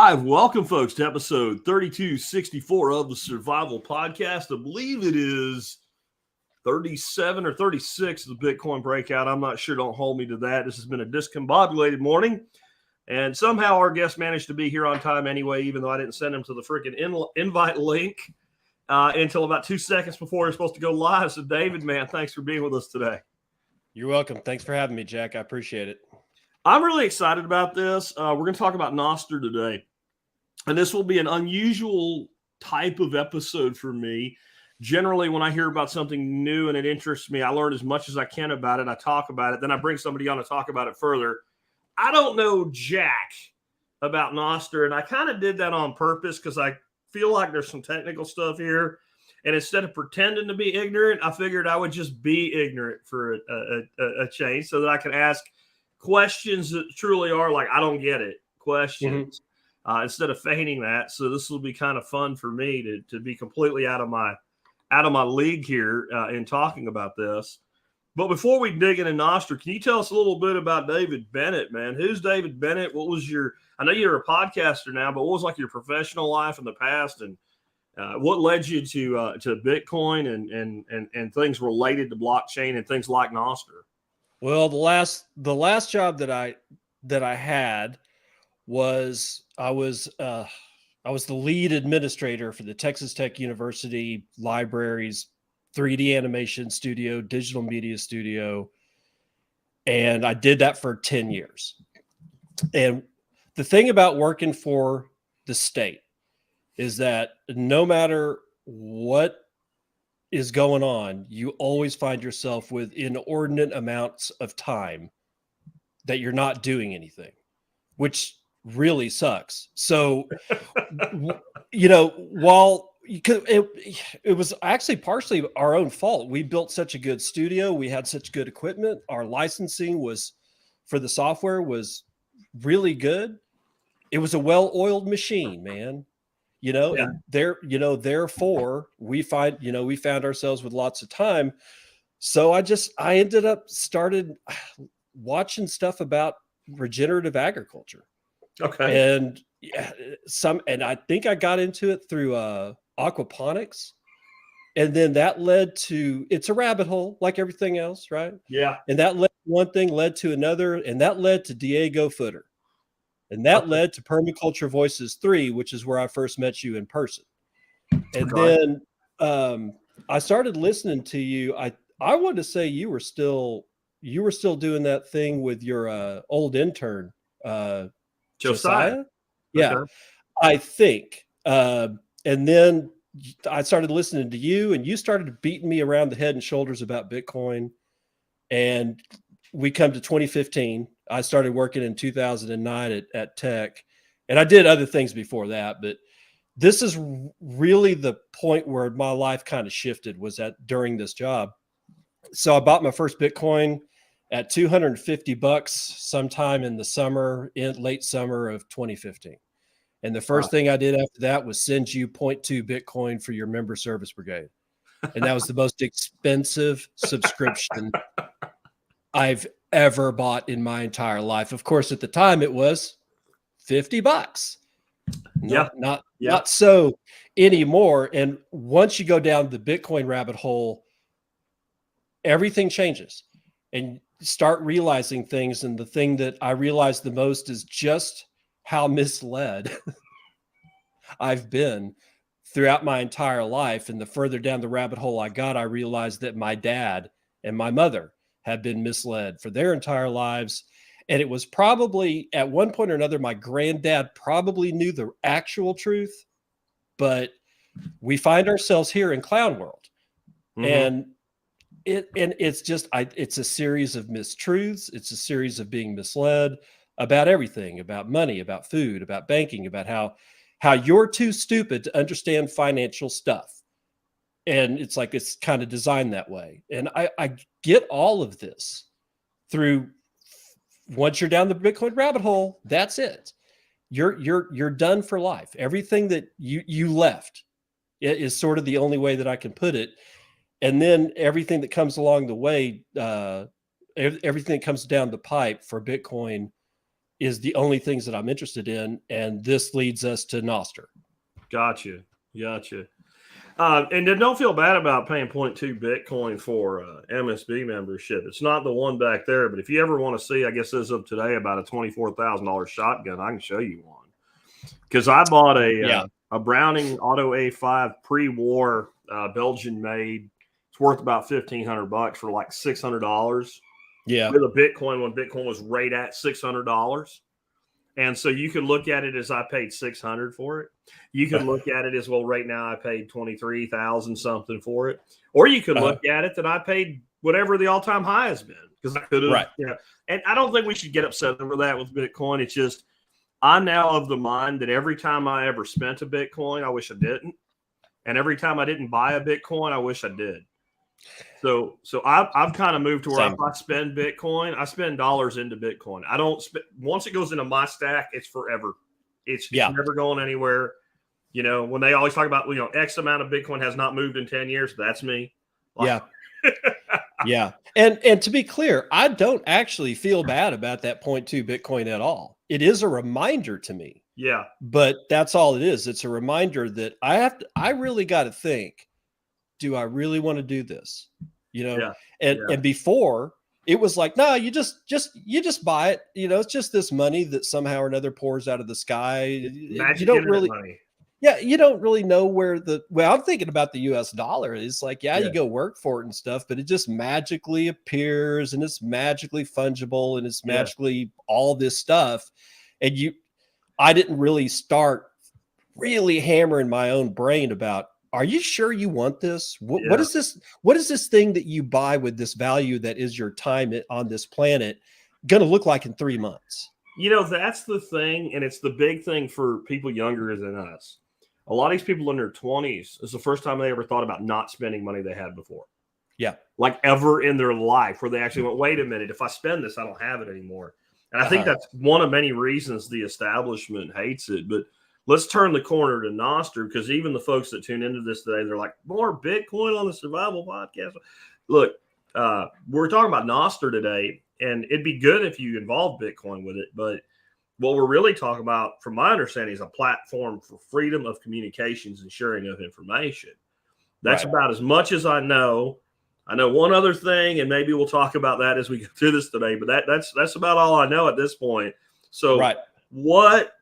Welcome, folks, to episode 3264 of the Survival Podcast. I believe it is 37 or 36 of the Bitcoin breakout. I'm not sure. Don't hold me to that. This has been a discombobulated morning. And somehow our guest managed to be here on time anyway, even though I didn't send him to the freaking invite link until about 2 seconds before we're supposed to go live. So, David, man, thanks for being with us today. You're welcome. Thanks for having me, Jack. I appreciate it. I'm really excited about this. We're going to talk about Nostr today. And this will be an unusual type of episode for me. Generally, when I hear about something new and it interests me, I learn as much as I can about it. I talk about it. Then I bring somebody on to talk about it further. I don't know jack about Nostr, and I kind of did that on purpose because I feel like there's some technical stuff here. And instead of pretending to be ignorant, I figured I would just be ignorant for a change so that I can ask questions that truly are like, I don't get it questions. Instead of feigning that. So this will be kind of fun for me to be completely out of my league here in talking about this. But before we dig into Nostr, can you tell us a little bit about David Bennett, man? Who's David Bennett? What was I know you're a podcaster now, but what was like your professional life in the past, and what led you to Bitcoin and things related to blockchain and things like Nostr? Well, the last job that I had was I was the lead administrator for the Texas Tech University Libraries 3D animation studio, digital media studio, and I did that for 10 years. And the thing about working for the state is that no matter what is going on, you always find yourself with inordinate amounts of time that you're not doing anything, which really sucks. So, while it was actually partially our own fault. We built such a good studio. We had such good equipment. Our licensing for the software was really good. It was a well-oiled machine, man. And therefore we found ourselves with lots of time. So I ended up started watching stuff about regenerative agriculture. Okay. And I think I got into it through aquaponics. And then that led to, it's a rabbit hole like everything else, right? Yeah. And that one thing led to another, and that led to Diego Footer. And that led to Permaculture Voices 3, which is where I first met you in person. And then I started listening to you. I wanted to say you were still doing that thing with your old intern, Josiah? Yeah, okay. I think. And then I started listening to you, and you started beating me around the head and shoulders about Bitcoin. And we come to 2015. I started working in 2009 at Tech, and I did other things before that. But this is really the point where my life kind of shifted, was during this job. So I bought my first Bitcoin at $250 sometime in late summer of 2015. And the first thing I did after that was send you 0.2 Bitcoin for your member service brigade. And that was the most expensive subscription I've ever bought in my entire life. Of course, at the time it was $50. Not so anymore. And once you go down the Bitcoin rabbit hole, everything changes. And start realizing things. And the thing that I realized the most is just how misled I've been throughout my entire life. And the further down the rabbit hole I got, I realized that my dad and my mother had been misled for their entire lives. And it was probably at one point or another, my granddad probably knew the actual truth, but we find ourselves here in clown world. And it's a series of mistruths. It's a series of being misled about everything, about money, about food, about banking, about how you're too stupid to understand financial stuff. And it's like, it's kind of designed that way. And I get all of this through, once you're down the Bitcoin rabbit hole, that's it. You're done for life. Everything that you left is sort of the only way that I can put it. And then everything that comes along the way, everything that comes down the pipe for Bitcoin is the only things that I'm interested in. And this leads us to Nostr. Gotcha. And then don't feel bad about paying 0.2 Bitcoin for MSB membership. It's not the one back there, but if you ever want to see, I guess as of today, about a $24,000 shotgun, I can show you one. Because I bought a Browning Auto A5 pre-war Belgian made. It's worth about $1,500 for like $600. Yeah. With a Bitcoin when Bitcoin was right at $600. And so you can look at it as I paid $600 for it. You can look at it as, well, right now I paid $23,000 something for it. Or you can look at it that I paid whatever the all-time high has been. Because I could have, right. And I don't think we should get upset over that with Bitcoin. It's just, I'm now of the mind that every time I ever spent a Bitcoin, I wish I didn't. And every time I didn't buy a Bitcoin, I wish I did. So I've kind of moved to where if I spend Bitcoin, I spend dollars into Bitcoin. I don't spend, once it goes into my stack, it's forever. It's never going anywhere. You know, when they always talk about, X amount of Bitcoin has not moved in 10 years, that's me. Yeah. And to be clear, I don't actually feel bad about that 0.2 Bitcoin at all. It is a reminder to me. Yeah. But that's all it is. It's a reminder that I really got to think, do I really want to do this? And before it was like, no, you just buy it. It's just this money that somehow or another pours out of the sky. Magic you don't really money. Yeah, you don't really know where I'm thinking about the US dollar. It's like, you go work for it and stuff, but it just magically appears and it's magically fungible and it's magically all this stuff. And I didn't really start really hammering my own brain about, are you sure you want this? What is this? What is this thing that you buy with this value that is your time on this planet going to look like in 3 months? That's the thing. And it's the big thing for people younger than us. A lot of these people in their 20s, is the first time they ever thought about not spending money they had before. Yeah. Like ever in their life, where they actually went, wait a minute, if I spend this, I don't have it anymore. And I think that's one of many reasons the establishment hates it. But let's turn the corner to Nostr, because even the folks that tune into this today, they're like, more Bitcoin on the Survival Podcast. Look, we're talking about Nostr today, and it'd be good if you involve Bitcoin with it. But what we're really talking about, from my understanding, is a platform for freedom of communications and sharing of information. That's about as much as I know. I know one other thing, and maybe we'll talk about that as we go through this today, but that's about all I know at this point. So what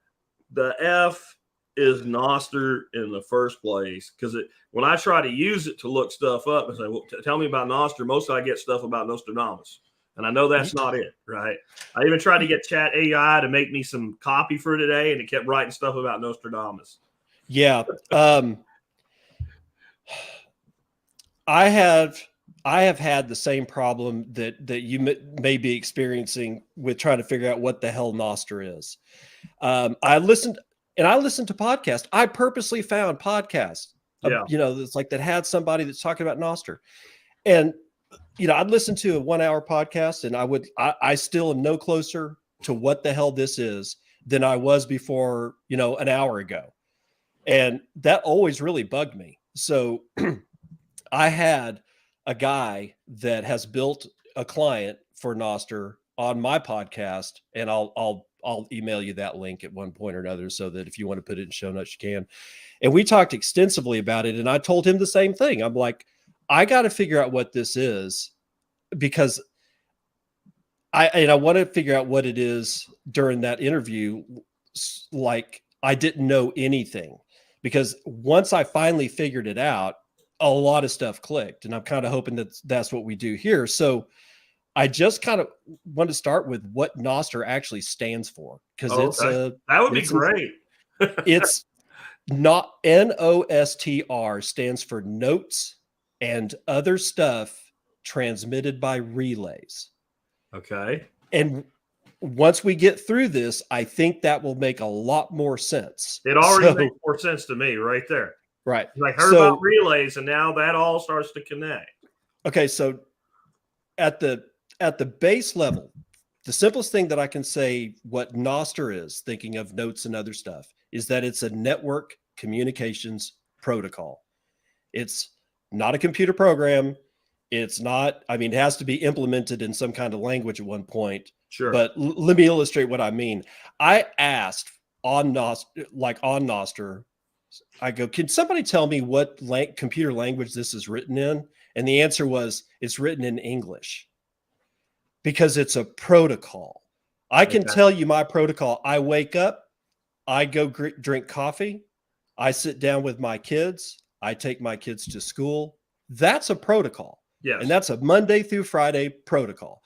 the F is Nostr in the first place? Because when I try to use it to look stuff up and say, well, tell me about Nostr, most I get stuff about Nostradamus. And I know that's not it, right? I even tried to get Chat AI to make me some copy for today, and it kept writing stuff about Nostradamus. Yeah. I have had the same problem that you may be experiencing with trying to figure out what the hell Nostr is. I listened to podcasts. I purposely found podcasts, it's like that had somebody that's talking about Nostr. And I'd listen to a 1 hour podcast, and I still am no closer to what the hell this is than I was before, an hour ago. And that always really bugged me. So I had a guy that has built a client for Nostr on my podcast, and I'll email you that link at one point or another, so that if you want to put it in show notes, you can. And we talked extensively about it, and I told him the same thing. I'm like, I got to figure out what this is, because I want to figure out what it is during that interview. Like, I didn't know anything, because once I finally figured it out, a lot of stuff clicked, and I'm kind of hoping that that's what we do here. So I just kind of want to start with what Nostr actually stands for, because that would be great. It's not NOSTR stands for notes and other stuff transmitted by relays. Okay. And once we get through this, I think that will make a lot more sense. It already makes more sense to me right there. Right. I heard about relays, and now that all starts to connect. Okay. So at the base level, the simplest thing that I can say what Nostr is, thinking of notes and other stuff, is that it's a network communications protocol. It's not a computer program. It's not, it has to be implemented in some kind of language at one point, Sure. But let me illustrate what I mean. I asked on Nostr, I go, can somebody tell me what computer language this is written in? And the answer was, it's written in English because it's a protocol. I can tell you my protocol. I wake up, I go drink coffee, I sit down with my kids, I take my kids to school. That's a protocol. Yes. And that's a Monday through Friday protocol.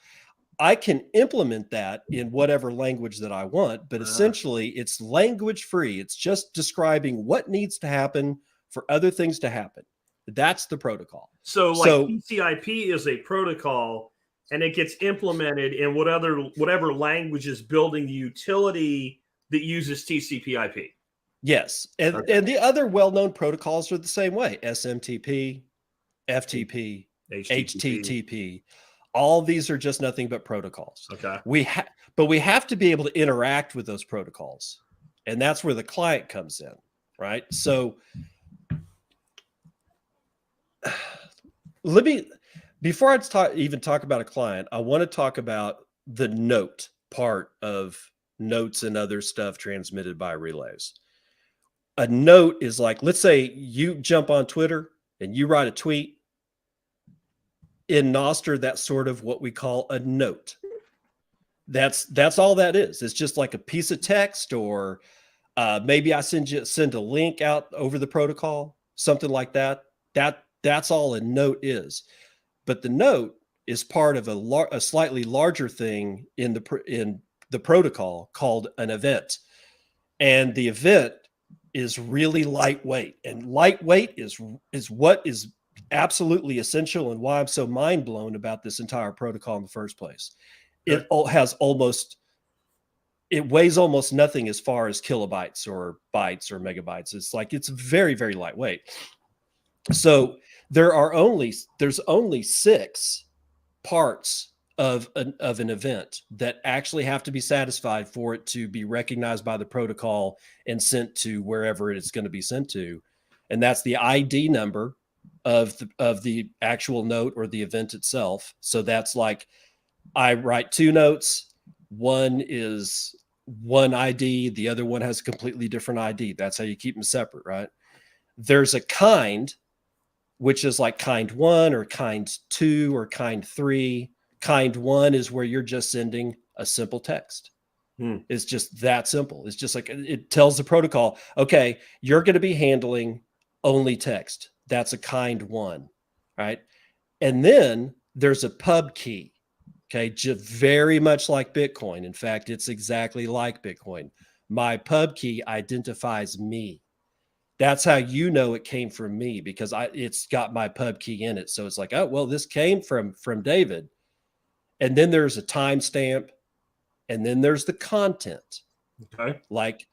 I can implement that in whatever language that I want, but essentially it's language free. It's just describing what needs to happen for other things to happen. That's the protocol. So TCP is a protocol, and it gets implemented in whatever language is building the utility that uses TCP/IP. Yes, and the other well-known protocols are the same way: SMTP, FTP, HTTP. All these are just nothing but protocols. Okay. But we have to be able to interact with those protocols. And that's where the client comes in, right? So before I even talk about a client, I want to talk about the note part of notes and other stuff transmitted by relays. A note is like, let's say you jump on Twitter and you write a tweet. In Nostr, that's sort of what we call a note. That's all that is. It's just like a piece of text, or maybe I send a link out over the protocol, something like that. That's all a note is. But the note is part of a slightly larger thing in the protocol called an event, and the event is really lightweight. And lightweight is what is absolutely essential, and why I'm so mind blown about this entire protocol in the first place. It weighs almost nothing as far as kilobytes or bytes or megabytes. It's very, very lightweight. So there's only 6 parts of an event that actually have to be satisfied for it to be recognized by the protocol and sent to wherever it's going to be sent to. And that's the ID number of the actual note or the event itself. So that's like, I write 2 notes. One is one ID. The other one has a completely different ID. That's how you keep them separate, right? There's a kind, which is like kind 1 or kind 2 or kind 3. Kind 1 is where you're just sending a simple text. It's just that simple. It's just like, it tells the protocol, okay, you're going to be handling only text. That's a kind 1, right? And then there's a pub key, okay? Just very much like Bitcoin. In fact, it's exactly like Bitcoin. My pub key identifies me. That's how you know it came from me, because it's got my pub key in it. So it's like, oh, well, this came from David. And then there's a timestamp, and then there's the content. Okay. Like,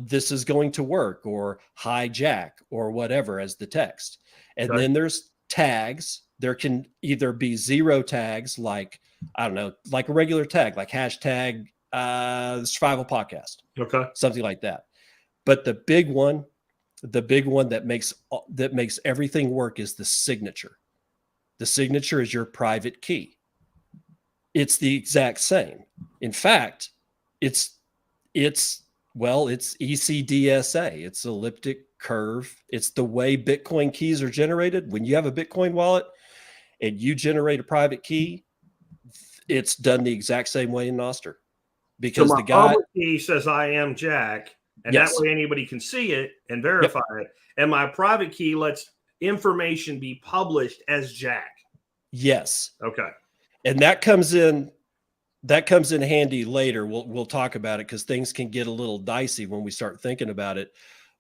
this is going to work, or hijack, or whatever as the text. And then there's tags. There can either be 0 tags, like, I don't know, like a regular tag, like hashtag survival podcast. Okay. Something like that. But the big one that makes everything work is the signature. The signature is your private key. It's the exact same. In fact, it's ECDSA. It's elliptic curve. It's the way Bitcoin keys are generated. When you have a Bitcoin wallet and you generate a private key, it's done the exact same way in Nostr. Because so the public key says I am Jack, and that way anybody can see it and verify it. And my private key lets information be published as Jack. Yes. Okay. And that comes in handy later. We'll talk about it, because things can get a little dicey when we start thinking about it.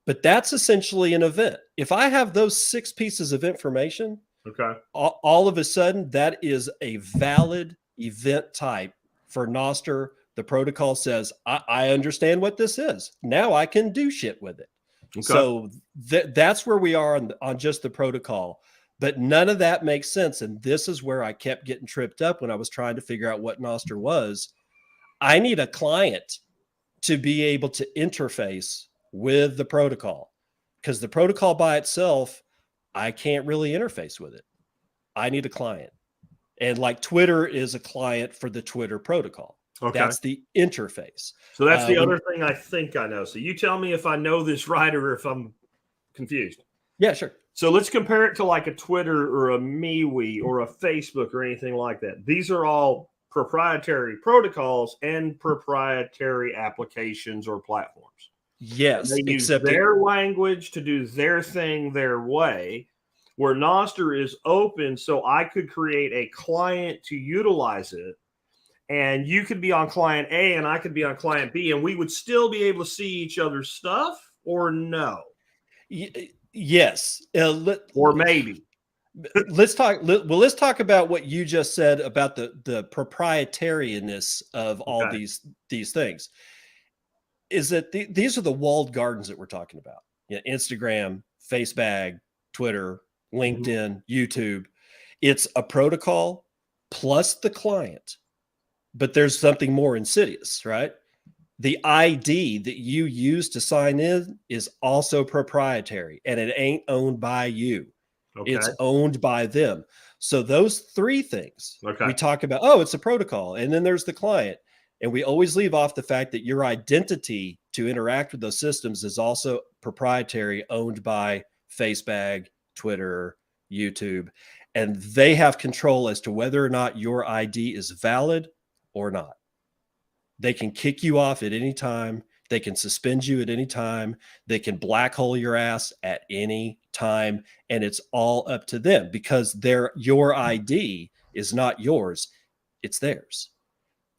But that's essentially an event. If I have those 6 pieces of information, okay, all of a sudden that is a valid event type for Nostr. The protocol says, I understand what this is. Now I can do shit with it. Okay. So that's where we are on just the protocol. But none of that makes sense. And this is where I kept getting tripped up when I was trying to figure out what Nostr was. I need a client to be able to interface with the protocol, because the protocol by itself, I can't really interface with it. I need a client. And like Twitter is a client for the Twitter protocol. Okay. That's the interface. So that's the other thing I think I know. So you tell me if I know this right or if I'm confused. Yeah, sure. So let's compare it to like a Twitter or a MeWe or a Facebook or anything like that. These are all proprietary protocols and proprietary applications or platforms. Yes, They use their language to do their thing their way, where Nostr is open, so I could create a client to utilize it, and you could be on client A and I could be on client B, and we would still be able to see each other's stuff, or no? Yes. Or maybe. Let's talk about what you just said about the proprietariness of all these things. Is that these are the walled gardens that we're talking about? Instagram, Facebook, Twitter, LinkedIn, YouTube. It's a protocol plus the client, but there's something more insidious, right? The ID that you use to sign in is also proprietary, and it ain't owned by you. It's owned by them. So those three things we talk about, it's a protocol, and then there's the client. And we always leave off the fact that your identity to interact with those systems is also proprietary, owned by Facebook, Twitter, YouTube, and they have control as to whether or not your ID is valid or not. They can kick you off at any time. They can suspend you at any time. They can black hole your ass at any time. And it's all up to them because your ID is not yours. It's theirs.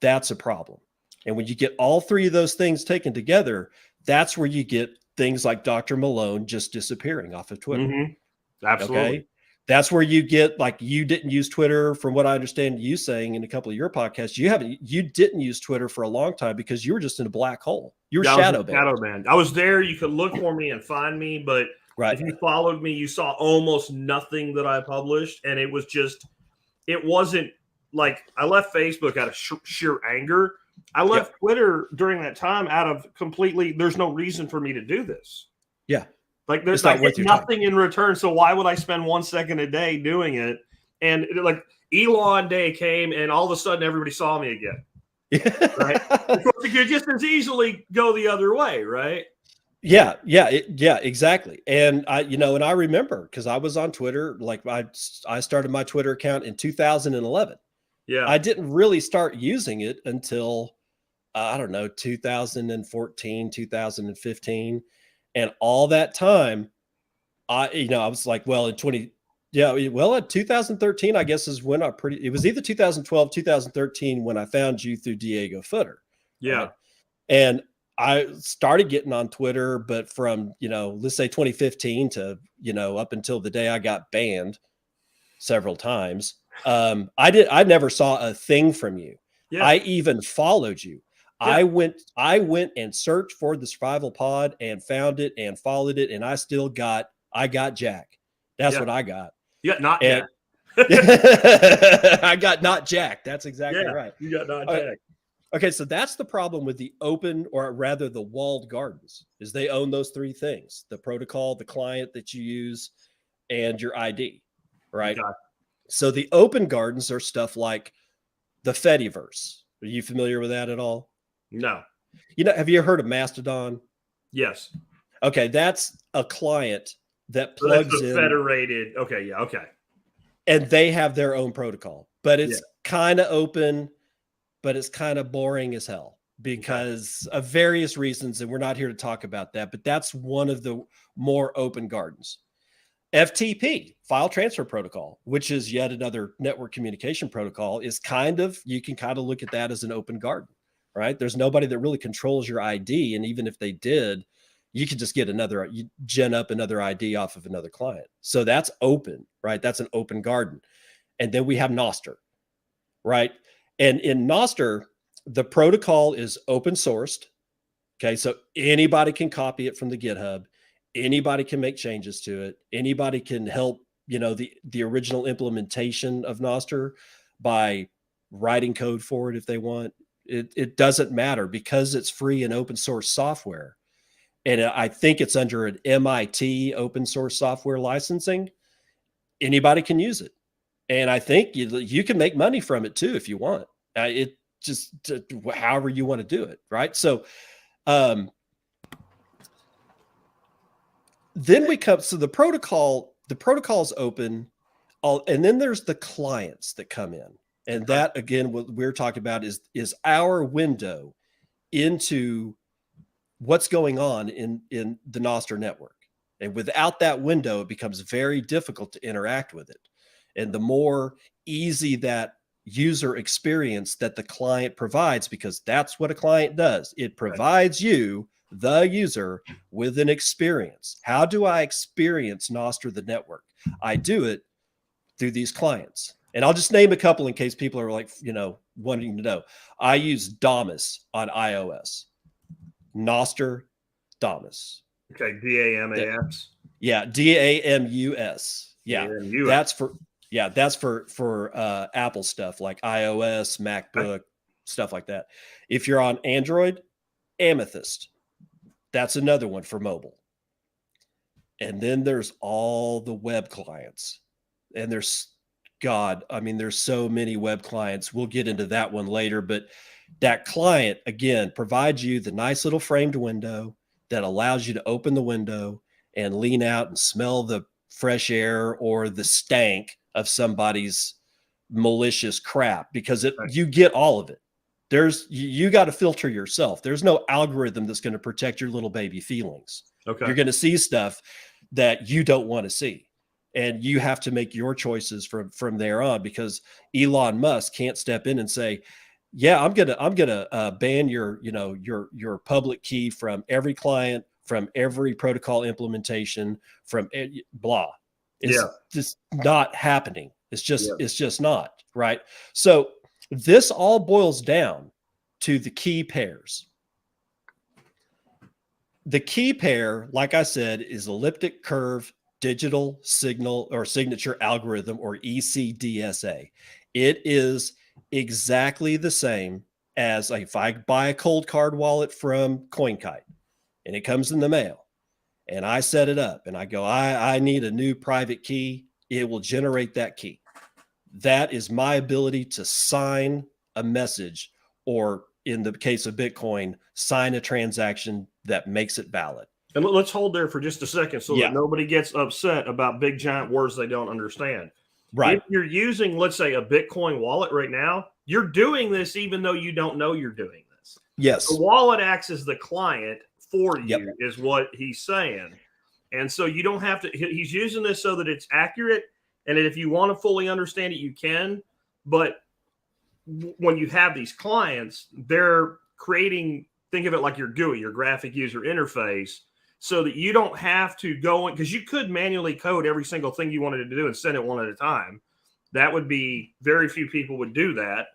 That's a problem. And when you get all three of those things taken together, that's where you get things like Dr. Malone just disappearing off of Twitter. Mm-hmm. Absolutely. Okay? That's where you get, like, you didn't use Twitter, from what I understand you saying in a couple of your podcasts. You didn't use Twitter for a long time because you were just in a black hole. You were shadow banned. I was there. You could look for me and find me, but if you followed me, you saw almost nothing that I published. And it wasn't like I left Facebook out of sheer anger. I left Twitter during that time out of completely, there's no reason for me to do this. Yeah. Like there's nothing in return. So why would I spend 1 second a day doing it? And like Elon Day came and all of a sudden everybody saw me again. Right. You could just as easily go the other way. Right. Yeah, exactly. And I remember because I was on Twitter, like I started my Twitter account in 2011. Yeah. I didn't really start using it until, I don't know, 2014, 2015. And all that time, I was like, well, in 2013, I guess is when it was either 2012, 2013 when I found you through Diego Footer. Yeah. Right? And I started getting on Twitter, but from, let's say 2015 to, up until the day I got banned several times. I never saw a thing from you. Yeah. I even followed you. Yeah. I went and searched for the survival pod and found it and followed it. And I got Jack. That's what I got. Yeah. Not Jack. I got not Jack. That's exactly right. You got not Jack. Okay. So that's the problem with the open, or rather the walled gardens, is they own those three things: the protocol, the client that you use, and your ID. Right. Okay. So the open gardens are stuff like the Fediverse. Are you familiar with that at all? No. Have you ever heard of Mastodon? Yes. Okay, that's a client that plugs in. Federated. Okay, yeah, okay. And they have their own protocol, but it's kind of open, but it's kind of boring as hell because of various reasons, and we're not here to talk about that, but that's one of the more open gardens. FTP, file transfer protocol, which is yet another network communication protocol, is you can kind of look at that as an open garden, right? There's nobody that really controls your ID. And even if they did, you could just you gen up another ID off of another client. So that's open, right? That's an open garden. And then we have Nostr, right? And in Nostr, the protocol is open sourced. Okay. So anybody can copy it from the GitHub. Anybody can make changes to it. Anybody can help, the original implementation of Nostr by writing code for it if they want. It doesn't matter because it's free and open source software. And I think it's under an MIT open source software licensing. Anybody can use it. And I think you can make money from it too if you want. however you want to do it, right? So then we come, so the protocol's open, and then there's the clients that come in. And that, again, what we're talking about is our window into what's going on in the Nostr network. And without that window, it becomes very difficult to interact with it. And the more easy that user experience that the client provides, because that's what a client does. It provides you, the user, with an experience. How do I experience Nostr the network? I do it through these clients. And I'll just name a couple in case people are like, wanting to know. I use Damus on iOS. Nostr Damus. Okay, DAMAS. Yeah, DAMUS. Yeah, DAMUS. that's for Apple stuff like iOS, MacBook, stuff like that. If you're on Android, Amethyst. That's another one for mobile. And then there's all the web clients. And there's so many web clients. We'll get into that one later, but that client, again, provides you the nice little framed window that allows you to open the window and lean out and smell the fresh air or the stank of somebody's malicious crap, because you get all of it. You got to filter yourself. There's no algorithm that's going to protect your little baby feelings. Okay. You're going to see stuff that you don't want to see. And you have to make your choices from there on, because Elon Musk can't step in and say, yeah, I'm gonna ban your public key from every client, from every protocol implementation, from blah. It's just not happening. It's just not, right? So this all boils down to the key pairs. The key pair, like I said, is elliptic curve digital signal or signature algorithm, or ECDSA. It is exactly the same as if I buy a cold card wallet from CoinKite and it comes in the mail and I set it up and I go, I need a new private key. It will generate that key. That is my ability to sign a message, or in the case of Bitcoin, sign a transaction that makes it valid. And let's hold there for just a second so that nobody gets upset about big giant words they don't understand. Right. If you're using, let's say, a Bitcoin wallet right now, you're doing this even though you don't know you're doing this. Yes. The wallet acts as the client for you, is what he's saying. And so you don't have to, he's using this so that it's accurate. And if you want to fully understand it, you can. But when you have these clients, they're creating, think of it like your GUI, your graphic user interface, so that you don't have to go in, because you could manually code every single thing you wanted to do and send it one at a time. That would be, very few people would do that,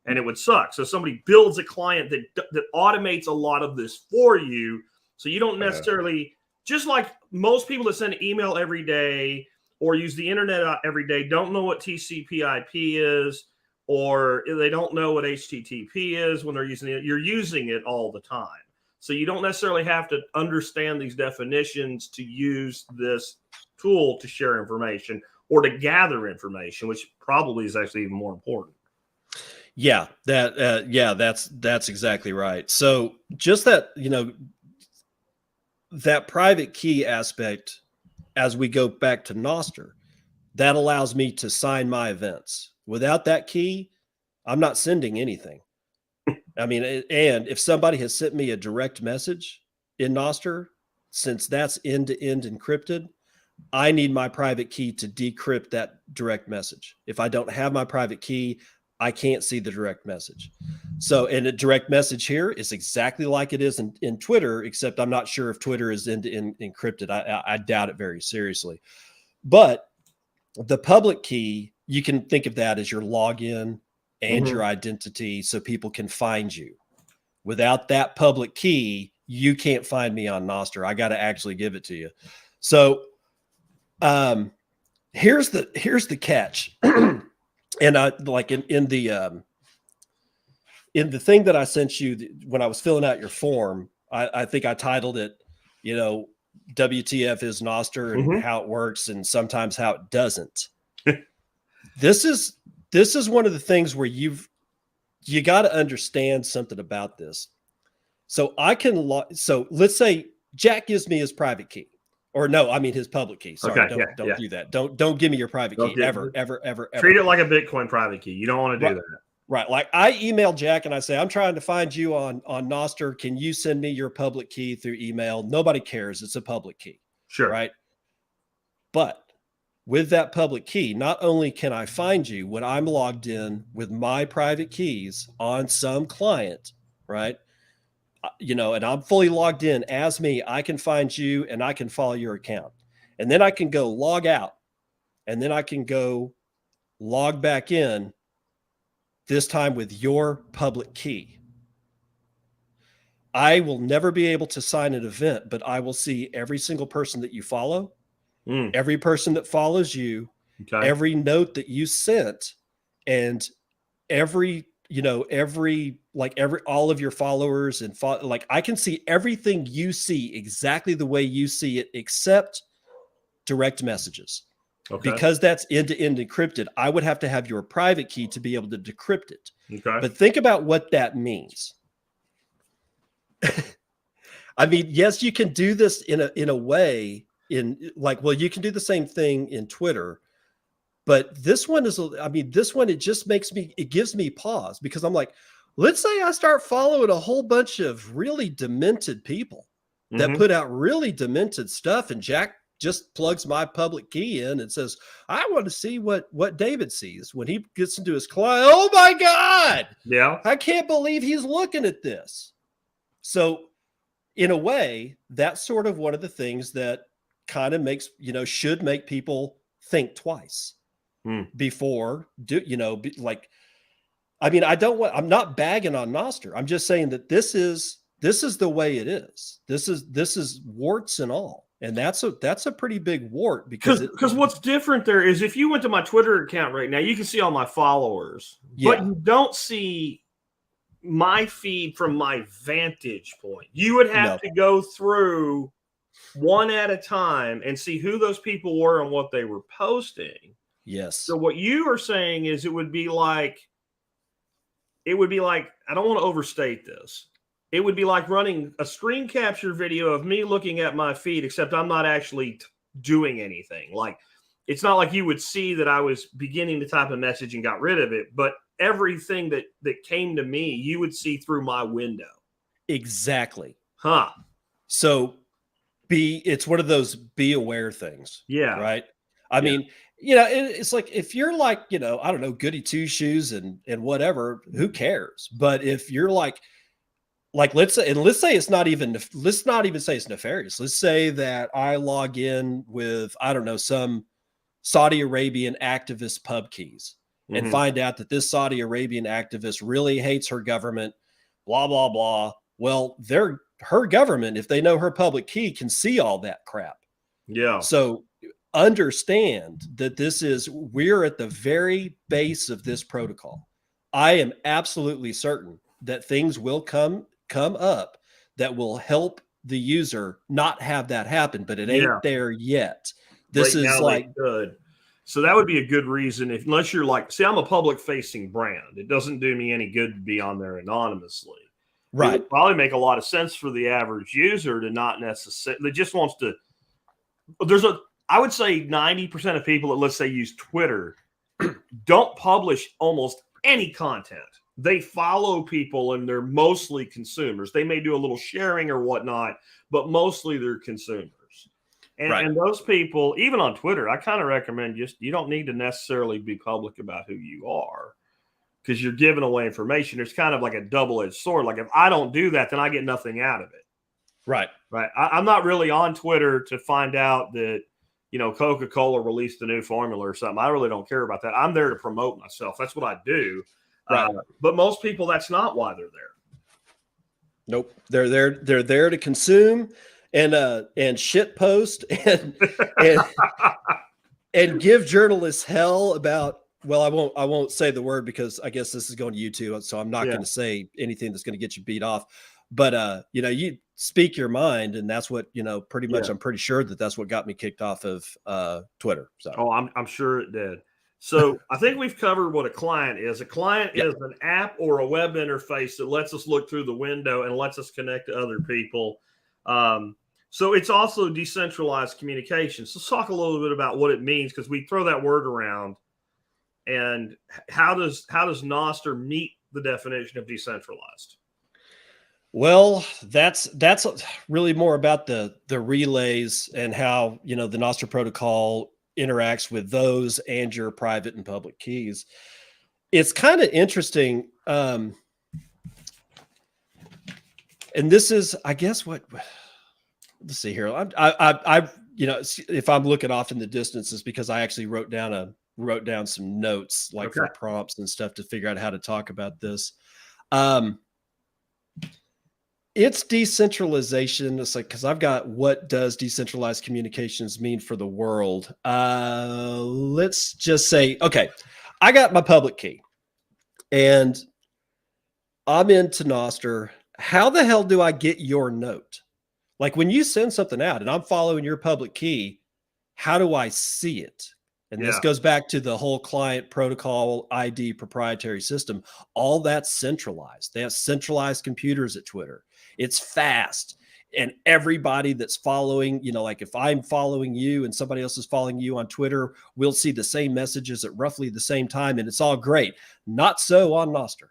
and it would suck. So somebody builds a client that automates a lot of this for you, so you don't necessarily, just like most people that send email every day or use the internet every day don't know what TCP/IP is, or they don't know what HTTP is when they're using it. You're using it all the time. So you don't necessarily have to understand these definitions to use this tool to share information or to gather information, which probably is actually even more important. Yeah, that's exactly right. So just that, that private key aspect, as we go back to Nostr, that allows me to sign my events. Without that key, I'm not sending anything. I mean, and if somebody has sent me a direct message in Nostr, since that's end-to-end encrypted, I need my private key to decrypt that direct message. If I don't have my private key, I can't see the direct message. So, and a direct message here is exactly like it is in Twitter, except I'm not sure if Twitter is end-to-end encrypted. I doubt it very seriously. But the public key, you can think of that as your login and your identity, so people can find you. Without that public key, you can't find me on Nostr. I got to actually give it to you. So here's the catch. And I like in the thing that I sent you when I was filling out your form, I think I titled it, WTF is Nostr, and how it works, and sometimes how it doesn't. This is one of the things where you got to understand something about this. So I can so let's say Jack gives me his private key, or no, I mean his public key. Sorry, Okay, don't do that. Don't give me your private key ever. Treat it like a Bitcoin private key. You don't want to do that. Right. Like I email Jack and I say, I'm trying to find you on Nostr. Can you send me your public key through email? Nobody cares. It's a public key. Sure. Right. But with that public key, not only can I find you when I'm logged in with my private keys on some client, right? And I'm fully logged in as me, I can find you and I can follow your account. And then I can go log out and then I can go log back in, this time with your public key. I will never be able to sign an event, but I will see every single person that you follow, every person that follows you, every note that you sent, and all of your followers and I can see everything you see exactly the way you see it, except direct messages. Okay. Because that's end-to-end encrypted, I would have to have your private key to be able to decrypt it. Okay. But think about what that means. I mean, yes, you can do this in a way you can do the same thing in Twitter, but this one it gives me pause, because I'm like, let's say I start following a whole bunch of really demented people that put out really demented stuff, and Jack just plugs my public key in and says, I want to see what David sees when he gets into his client. Oh my God. Yeah. I can't believe he's looking at this. So in a way, that's sort of one of the things that kind of makes, should make people think twice before I'm not bagging on Nostr. I'm just saying that this is the way it is. This is warts and all. And that's a pretty big wart, because what's different there is, if you went to my Twitter account right now, you can see all my followers, but you don't see my feed from my vantage point. You would have to go through one at a time and see who those people were and what they were posting. Yes. So what you are saying is it would be like, I don't want to overstate this. It would be like running a screen capture video of me looking at my feed, except I'm not actually doing anything. Like, it's not like you would see that I was beginning to type a message and got rid of it, but everything that came to me, you would see through my window. Exactly. Huh. So it's one of those be aware things. Yeah. Right. I mean, it's like, if you're like, I don't know, goody two shoes and whatever, who cares? But if you're like let's say it's not even, let's not even say it's nefarious. Let's say that I log in with, I don't know, some Saudi Arabian activist pub keys and find out that this Saudi Arabian activist really hates her government, blah, blah, blah. Well, her government, if they know her public key, can see all that crap. Yeah. So understand that we're at the very base of this protocol. I am absolutely certain that things will come up that will help the user not have that happen, but it ain't there yet. This is like good. So that would be a good reason, unless you're like, see, I'm a public facing brand. It doesn't do me any good to be on there anonymously. Right. It would probably make a lot of sense for the average user to not necessarily, just wants to, I would say 90% of people that, let's say, use Twitter don't publish almost any content. They follow people and they're mostly consumers. They may do a little sharing or whatnot, but mostly they're consumers. And those people, even on Twitter, I kind of recommend you don't need to necessarily be public about who you are, because you're giving away information. There's kind of like a double-edged sword. Like, if I don't do that, then I get nothing out of it. Right. I'm not really on Twitter to find out that, Coca-Cola released a new formula or something. I really don't care about that. I'm there to promote myself. That's what I do. Right. But most people, that's not why they're there. Nope. They're there to consume and shit post and give journalists hell about, well, I won't say the word, because I guess this is going to YouTube, so I'm not going to say anything that's going to get you beat off. But you speak your mind, and that's what, I'm pretty sure that's what got me kicked off of Twitter. So I'm sure it did. So I think we've covered what a client is. A client Yep. is an app or a web interface that lets us look through the window and lets us connect to other people. So it's also decentralized communication. So let's talk a little bit about what it means, because we throw that word around. And how does Nostr meet the definition of decentralized? Well, that's really more about the relays and how, the Nostr protocol interacts with those and your private and public keys. It's kind of interesting. And this is, I guess, let's see here. I if I'm looking off in the distance, is because I actually wrote down some notes, like for prompts and stuff, to figure out how to talk about this. It's decentralization. It's like, because I've got, what does decentralized communications mean for the world? Let's just say, okay, I got my public key and I'm into Nostr. How the hell do I get your note? Like, when you send something out and I'm following your public key, how do I see it? And this goes back to the whole client protocol ID proprietary system. All that's centralized. They have centralized computers at Twitter. It's fast. And everybody that's following, like if I'm following you and somebody else is following you on Twitter, we'll see the same messages at roughly the same time. And it's all great. Not so on Nostr,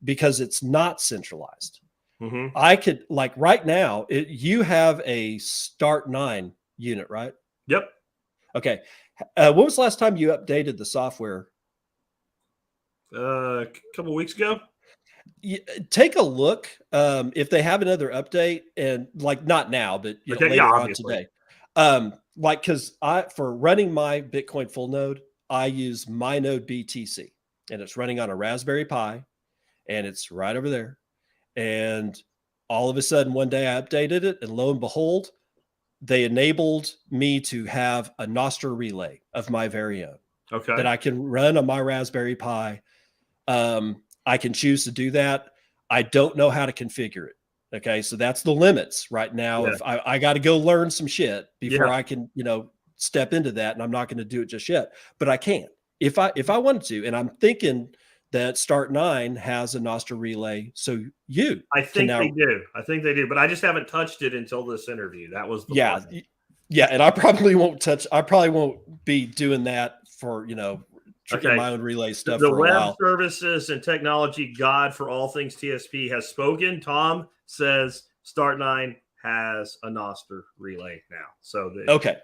because it's not centralized. Mm-hmm. I could, like right now, you have a Start9 unit, right? Yep. Okay. When was the last time you updated the software? A couple of weeks ago. Take a look if they have another update, and like not now, but later on today. Like, because for running my Bitcoin full node, I use my node BTC, and it's running on a Raspberry Pi, and it's right over there. And all of a sudden, one day I updated it, and lo and behold, they enabled me to have a Nostr relay of my very own that I can run on my Raspberry Pi. I can choose to do that. I don't know how to configure it. Okay. So that's the limits right now. If I got to go learn some shit before I can, step into that. And I'm not going to do it just yet, but I can, if I wanted to. And I'm thinking that Start9 has a Nostr relay. So I think they do, but I just haven't touched it until this interview. That was the plan. Yeah. And I probably won't be doing that for, my own relay stuff. The for a web while. services and technology god for all things TSP has spoken. Tom says Start9 has a Nostr relay now. So okay.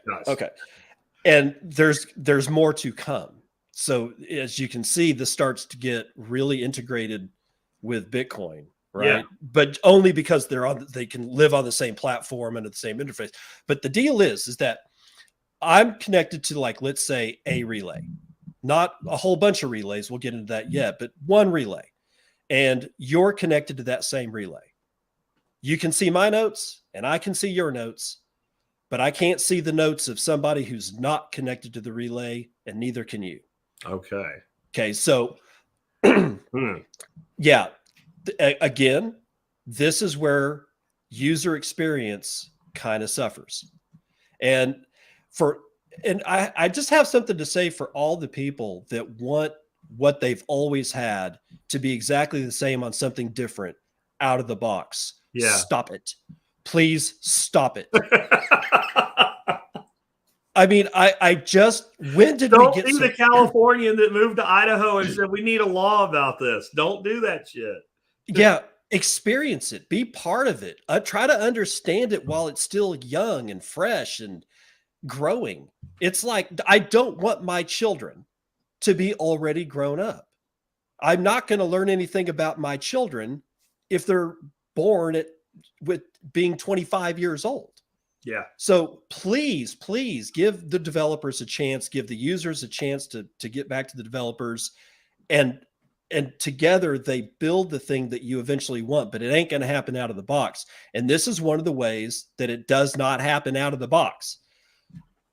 And there's more to come. So as you can see, this starts to get really integrated with Bitcoin, right? Yeah. But only because they can live on the same platform and at the same interface. But the deal is that I'm connected to, like, let's say a relay. Not a whole bunch of relays. We'll get into that yet, but one relay. And you're connected to that same relay. You can see my notes and I can see your notes, but I can't see the notes of somebody who's not connected to the relay, and neither can you. Okay. So, yeah. Again, this is where user experience kind of suffers. And I just have something to say for all the people that want what they've always had to be exactly the same on something different out of the box. Yeah. Stop it. Please stop it. I mean, when did we get the Californian that moved to Idaho and said, we need a law about this? Don't do that shit. Yeah. Experience it. Be part of it. Try to understand it while it's still young and fresh and growing. It's like, I don't want my children to be already grown up. I'm not going to learn anything about my children if they're born with being 25 years old. Yeah. So please give the developers a chance, give the users a chance to get back to the developers, and together they build the thing that you eventually want, but it ain't going to happen out of the box. And this is one of the ways that it does not happen out of the box.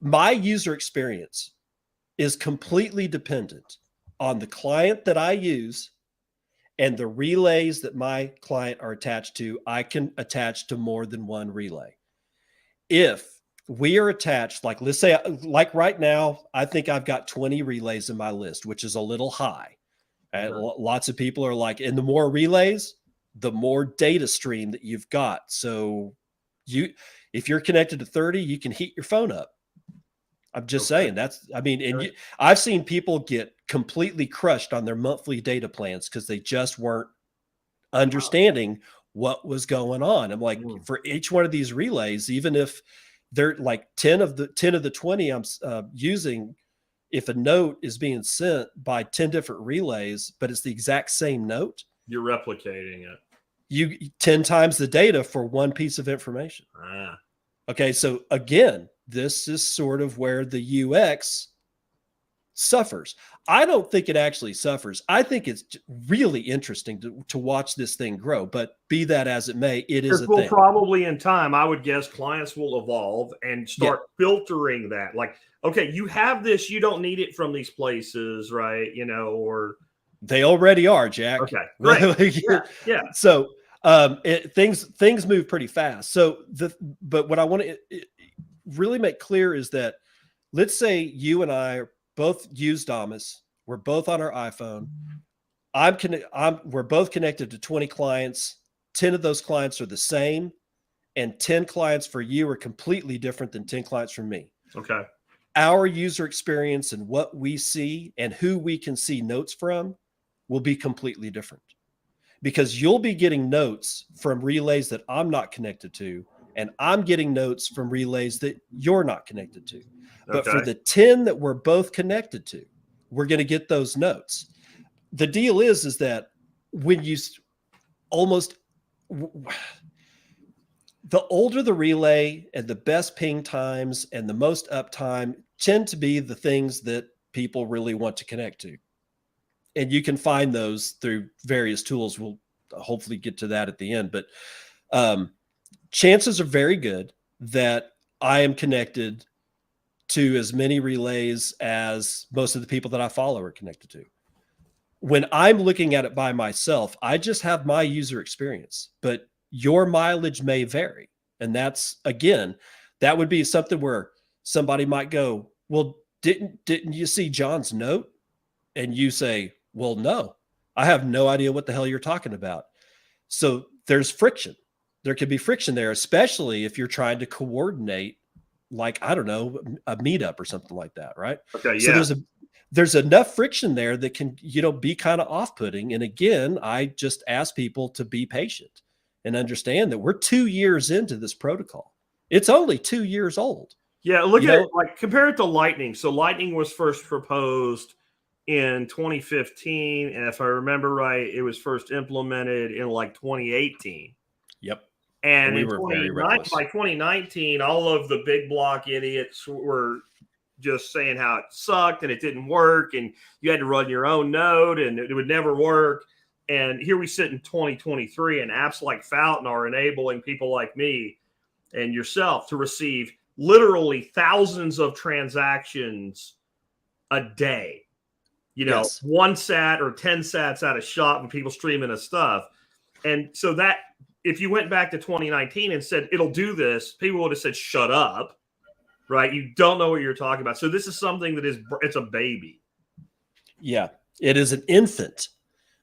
My user experience is completely dependent on the client that I use and the relays that my client are attached to. I can attach to more than one relay. If we are attached, like let's say, like right now, I think I've got 20 relays in my list, which is a little high. Lots of people are like, and the more relays, the more data stream that you've got. So if you're connected to 30, you can heat your phone up. I'm just saying I've seen people get completely crushed on their monthly data plans because they just weren't understanding what was going on. I'm like, for each one of these relays, even if they're like 10 of the 20 I'm using, if a note is being sent by 10 different relays, but it's the exact same note, you're replicating it. You 10 times the data for one piece of information. Okay. So again, this is sort of where the UX suffers. I don't think it actually suffers. I think it's really interesting to watch this thing grow, but be that as it may, it is a thing. Probably in time, I would guess clients will evolve and start filtering that. Like, okay, you have this, you don't need it from these places, right? Or they already are, Jack. Okay, great. Yeah. So things move pretty fast. So but what I want to really make clear is that, let's say you and I both use Damas. We're both on our iPhone. We're both connected to 20 clients. 10 of those clients are the same, and 10 clients for you are completely different than 10 clients for me. Okay. Our user experience and what we see and who we can see notes from will be completely different, because you'll be getting notes from relays that I'm not connected to, and I'm getting notes from relays that you're not connected to. But for the 10 that we're both connected to, we're going to get those notes. The deal is that when you the older the relay and the best ping times and the most uptime tend to be the things that people really want to connect to. And you can find those through various tools. We'll hopefully get to that at the end, but chances are very good that I am connected to as many relays as most of the people that I follow are connected to. When I'm looking at it by myself, I just have my user experience, but your mileage may vary. And that's, again, that would be something where somebody might go, well, didn't you see John's note? And you say, well, no, I have no idea what the hell you're talking about. So there's friction. There could be friction there, especially if you're trying to coordinate, like, I don't know, a meetup or something like that, right? Okay, yeah. So there's enough friction there that can, be kind of off-putting. And again, I just ask people to be patient and understand that we're 2 years into this protocol. It's only 2 years old. Yeah, look at it, like, compare it to Lightning. So Lightning was first proposed in 2015, and if I remember right, it was first implemented in like 2018. Yep. And we were very reckless. By 2019, all of the big block idiots were just saying how it sucked and it didn't work, and you had to run your own node and it would never work. And here we sit in 2023, and apps like Fountain are enabling people like me and yourself to receive literally thousands of transactions a day. Yes. 1 sat or 10 sats out of shot when people streaming us stuff. And so that, if you went back to 2019 and said it'll do this, people would have said, shut up, right? You don't know what you're talking about. So this is something that it's a baby. Yeah, it is an infant.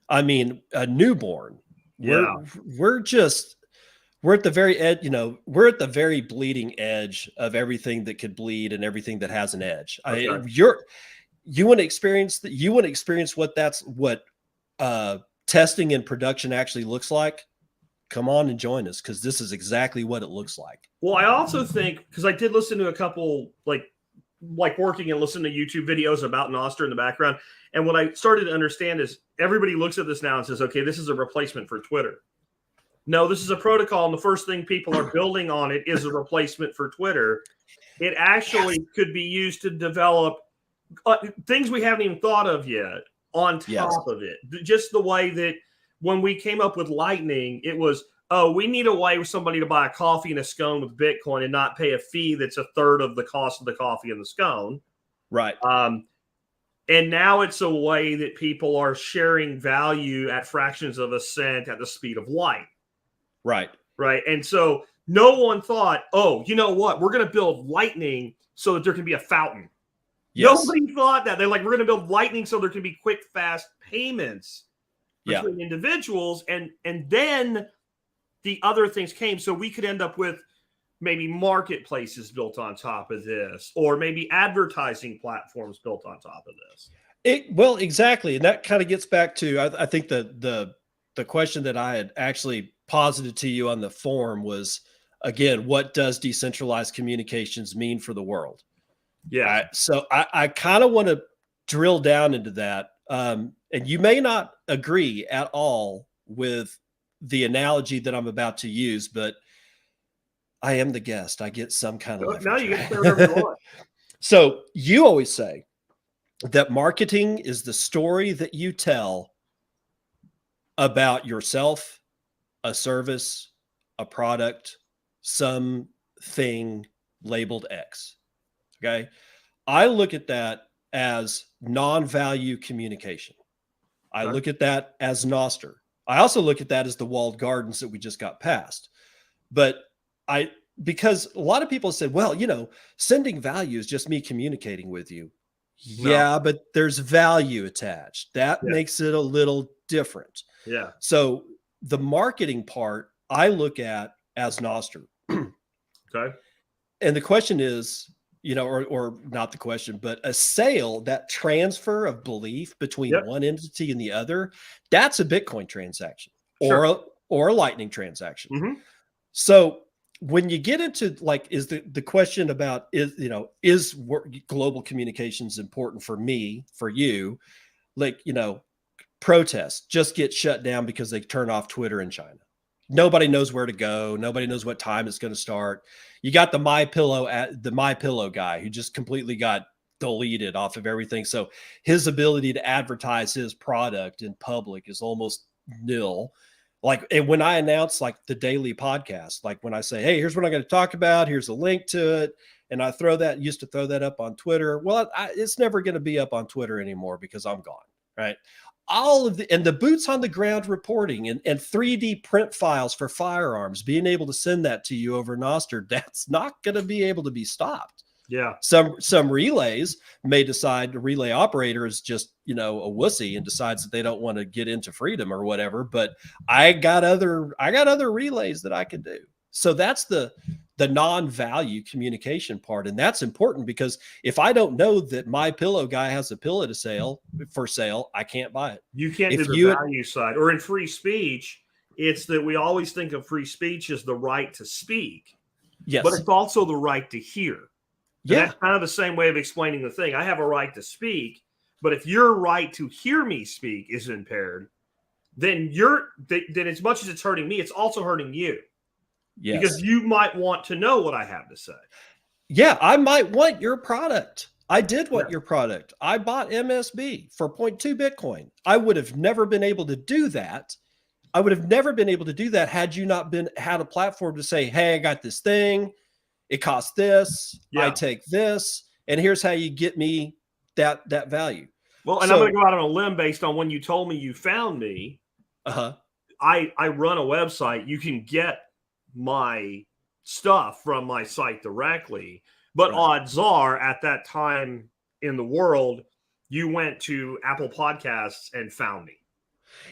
I mean, a newborn. Yeah. We're at the very edge, we're at the very bleeding edge of everything that could bleed and everything that has an edge. Okay. You want to experience what testing and production actually looks like. Come on and join us, because this is exactly what it looks like. Well, I also think, because I did listen to a couple, like working and listening to YouTube videos about Nostr in the background. And what I started to understand is everybody looks at this now and says, okay, this is a replacement for Twitter. No, this is a protocol, and the first thing people are building on it is a replacement for Twitter. It actually could be used to develop things we haven't even thought of yet on top of it. Just the way that when we came up with Lightning, it was, we need a way for somebody to buy a coffee and a scone with Bitcoin and not pay a fee that's a third of the cost of the coffee and the scone. Right. And now it's a way that people are sharing value at fractions of a cent at the speed of light. Right. Right. And so No one thought, oh, you know what? We're going to build Lightning so that there can be a fountain. Yes. Nobody thought that. They're like, we're going to build Lightning so there can be quick, fast payments between individuals. And then the other things came. So we could end up with maybe marketplaces built on top of this, or maybe advertising platforms built on top of this. Well, exactly. And that kind of gets back to, I think the question that I had actually posited to you on the forum was, again, what does decentralized communications mean for the world? Yeah. So I kind of want to drill down into that. And you may not agree at all with the analogy that I'm about to use, but I am the guest. I get some kind of leverage. No, you get to say whatever you want. So you always say that marketing is the story that you tell about yourself, a service, a product, something labeled X. Okay. I look at that as non-value communication. I look at that as Nostr. I also look at that as the walled gardens that we just got past. But because a lot of people said, well, sending value is just me communicating with you. No. Yeah, but there's value attached. That makes it a little different. Yeah. So the marketing part I look at as Nostr. Okay. And the question is, or not the question, but a sale, that transfer of belief between one entity and the other, that's a Bitcoin transaction or a Lightning transaction. Mm-hmm. So when you get into is the question about is global communications important for me, for you, protests just get shut down because they turn off Twitter in China. Nobody knows where to go. Nobody knows what time it's going to start. You got the My Pillow guy who just completely got deleted off of everything. So his ability to advertise his product in public is almost nil. And when I announce the daily podcast, when I say, hey, here's what I'm going to talk about, here's a link to it, and I used to throw that up on Twitter. Well, it's never going to be up on Twitter anymore because I'm gone, right? All of the boots on the ground reporting and 3D print files for firearms, being able to send that to you over Nostr, that's not going to be able to be stopped. Yeah. Some relays may decide the relay operator is just, a wussy and decides that they don't want to get into freedom or whatever, but I got other relays that I can do. So that's the non-value communication part. And that's important because if I don't know that My Pillow guy has a pillow for sale, I can't buy it. You can't do the value side. Or in free speech, it's that we always think of free speech as the right to speak. Yes. But it's also the right to hear. And that's kind of the same way of explaining the thing. I have a right to speak, but if your right to hear me speak is impaired, then then as much as it's hurting me, it's also hurting you. Yes. Because you might want to know what I have to say. Yeah, I might want your product. I did want your product. I bought MSB for 0.2 Bitcoin. I would have never been able to do that. Had you not had a platform to say, hey, I got this thing. It costs this. I take this. And here's how you get me that value. Well, and I'm going to go out on a limb based on when you told me you found me. I run a website. You can get my stuff from my site directly, but odds are at that time in the world, you went to Apple Podcasts and found me.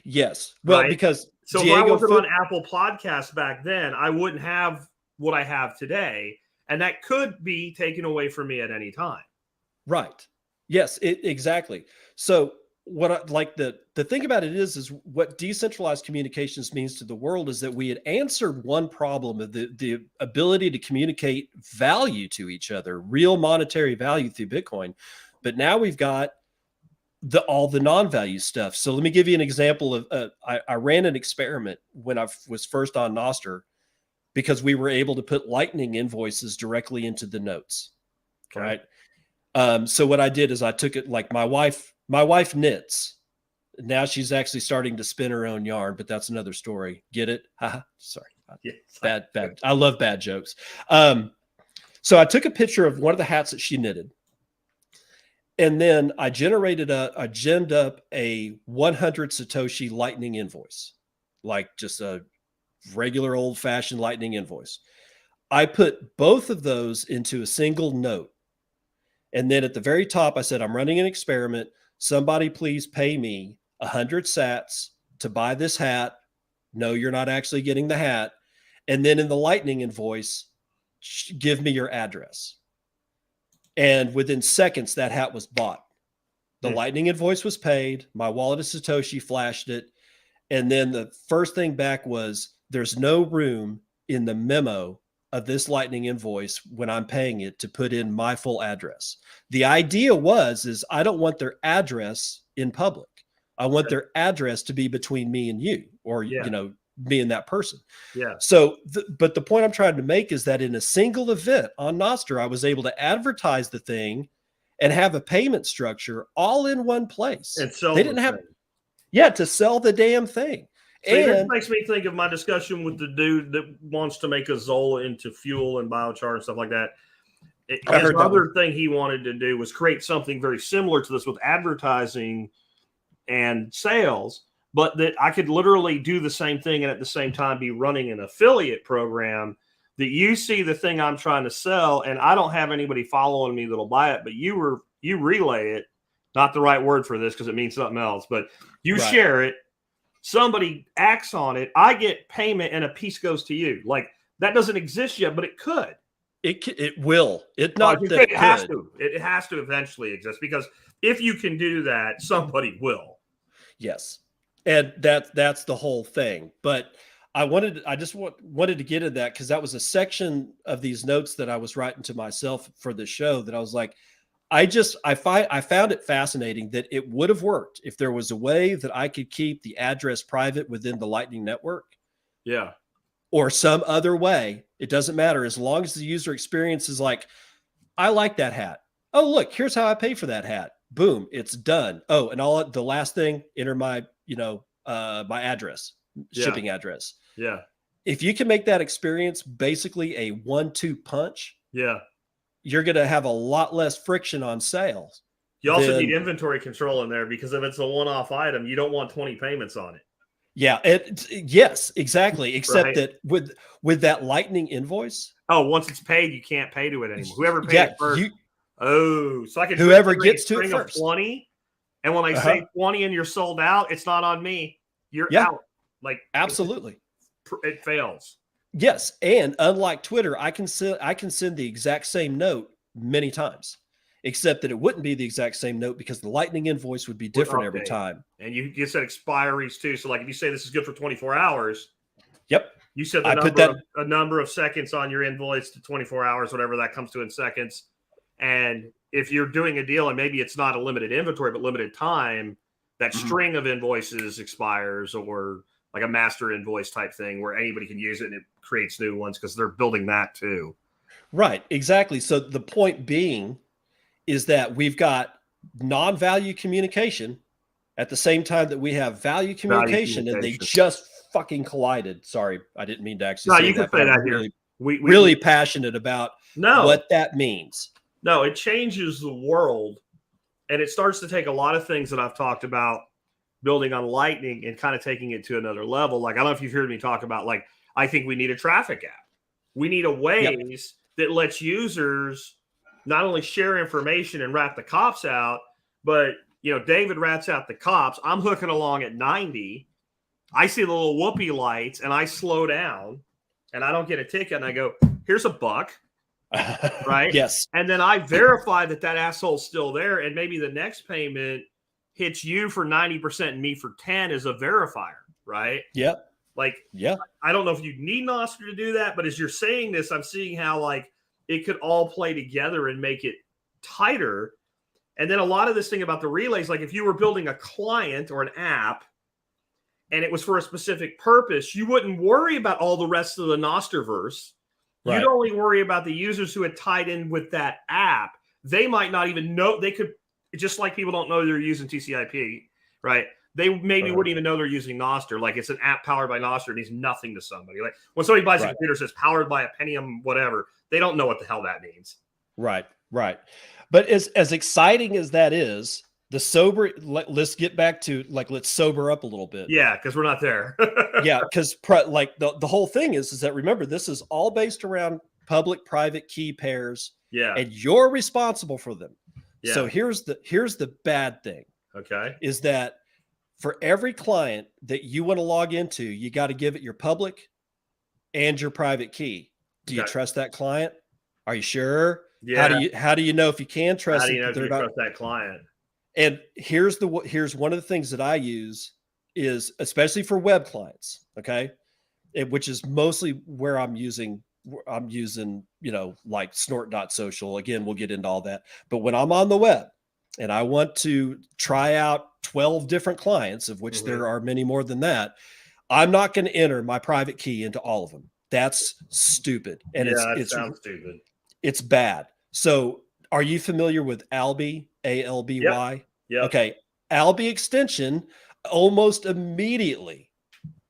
Yes. Well, because if I wasn't on Apple Podcasts back then, I wouldn't have what I have today. And that could be taken away from me at any time. Right. Yes, exactly. So what the thing about it is what decentralized communications means to the world is that we had answered one problem of the ability to communicate value to each other, real monetary value through Bitcoin. But now we've got all the non-value stuff. So let me give you an example of, I ran an experiment when I was first on Nostr because we were able to put Lightning invoices directly into the notes. Okay. Right. So what I did is I took it my wife knits. Now she's actually starting to spin her own yarn, but that's another story. Get it? Sorry. Yes. Bad. I love bad jokes. So I took a picture of one of the hats that she knitted. And then I ginned up a 100 Satoshi Lightning invoice, just a regular old fashioned Lightning invoice. I put both of those into a single note. And then at the very top, I said, I'm running an experiment. Somebody please pay me 100 sats to buy this hat. No, you're not actually getting the hat. And then in the Lightning invoice, give me your address. And within seconds, that hat was bought. The Lightning invoice was paid. My wallet of Satoshi flashed it. And then the first thing back was, there's no room in the memo of this Lightning invoice when I'm paying it to put in my full address. The idea is I don't want their address in public. I want their address to be between me and you, or, you know, me and that person. Yeah. So, but the point I'm trying to make is that in a single event on Nostr, I was able to advertise the thing and have a payment structure all in one place. And sell they didn't have, to sell the damn thing. See, and this makes me think of my discussion with the dude that wants to make a Zola into fuel and biochar and stuff like that. Another thing he wanted to do was create something very similar to this with advertising and sales, but that I could literally do the same thing and at the same time be running an affiliate program that you see the thing I'm trying to sell, and I don't have anybody following me that'll buy it, but you relay it. Not the right word for this because it means something else, but you share it. Somebody acts on it. I get payment and a piece goes to you. Like, that doesn't exist yet, but it could. It will. It not that it has to. It has to eventually exist, because if you can do that, somebody will. Yes, and that's the whole thing. But I just wanted to get into that because that was a section of these notes that I was writing to myself for the show that I was like, I found it fascinating that it would have worked if there was a way that I could keep the address private within the Lightning Network. Yeah. Or some other way. It doesn't matter. As long as the user experience is like, I like that hat. Oh, look, here's how I pay for that hat. Boom, it's done. Oh, and the last thing, enter my, my address, shipping address. Yeah. If you can make that experience basically a 1-2 punch. Yeah. You're going to have a lot less friction on sales. You also need inventory control in there, because if it's a one-off item, you don't want 20 payments on it. Yeah. Yes, exactly. Except that with that Lightning invoice. Oh, once it's paid, you can't pay to it anymore. Whoever paid it first. So I can whoever gets to it first. 20, and when I say 20 and you're sold out, it's not on me. You're out. Like, absolutely, it fails. Yes, and unlike Twitter, I can send the exact same note many times, except that it wouldn't be the exact same note because the Lightning invoice would be different every time. And you said expiries too. So like if you say this is good for 24 hours, you said a number of seconds on your invoice to 24 hours, whatever that comes to in seconds. And if you're doing a deal and maybe it's not a limited inventory but limited time, that string of invoices expires, or like a master invoice type thing where anybody can use it and it creates new ones because they're building that too. Right, exactly. So the point being is that we've got non-value communication at the same time that we have value communication, and they just fucking collided. Sorry, I didn't mean to actually say you that. Can say that really, here. Really passionate about what that means. No, it changes the world, and it starts to take a lot of things that I've talked about building on Lightning and kind of taking it to another level. Like, I don't know if you've heard me talk about, like, I think we need a traffic app. We need a ways that lets users not only share information and rat the cops out, but, David rats out the cops. I'm hooking along at 90. I see the little whoopee lights and I slow down and I don't get a ticket. And I go, here's $1. Right? Yes. And then I verify that asshole's still there. And maybe the next payment hits you for 90% and me for 10 as a verifier. Right? Yep. Like, I don't know if you need Nostr to do that, but as you're saying this, I'm seeing how like it could all play together and make it tighter. And then a lot of this thing about the relays, like if you were building a client or an app and it was for a specific purpose, you wouldn't worry about all the rest of the Nostrverse. Right. You'd only worry about the users who had tied in with that app. They might not even know. They could, just like people don't know they're using TCP, right? They maybe wouldn't even know they're using Nostr. Like it's an app powered by Nostr and means nothing to somebody. Like when somebody buys a computer, says powered by a Pentium, whatever, they don't know what the hell that means. Right. But as exciting as that is, let's get back to let's sober up a little bit. Yeah, because we're not there. Yeah, because the whole thing is that, remember, this is all based around public-private key pairs, Yeah. and you're responsible for them. Yeah. So here's the bad thing. Okay. Is that for every client that you want to log into, you got to give it your public and your private key. Do you trust that client? Are you sure? Yeah. How do you know if you can trust How do you it? know if you trust that client? And here's one of the things that I use is, especially for web clients, okay, which is mostly where I'm using, like snort.social. Again, we'll get into all that. But when I'm on the web and I want to try out 12 different clients, of which there are many more than that, I'm not going to enter my private key into all of them. That's stupid. And it sounds stupid. It's bad. So are you familiar with Alby, ALBY? Yep. Okay. Alby extension, almost immediately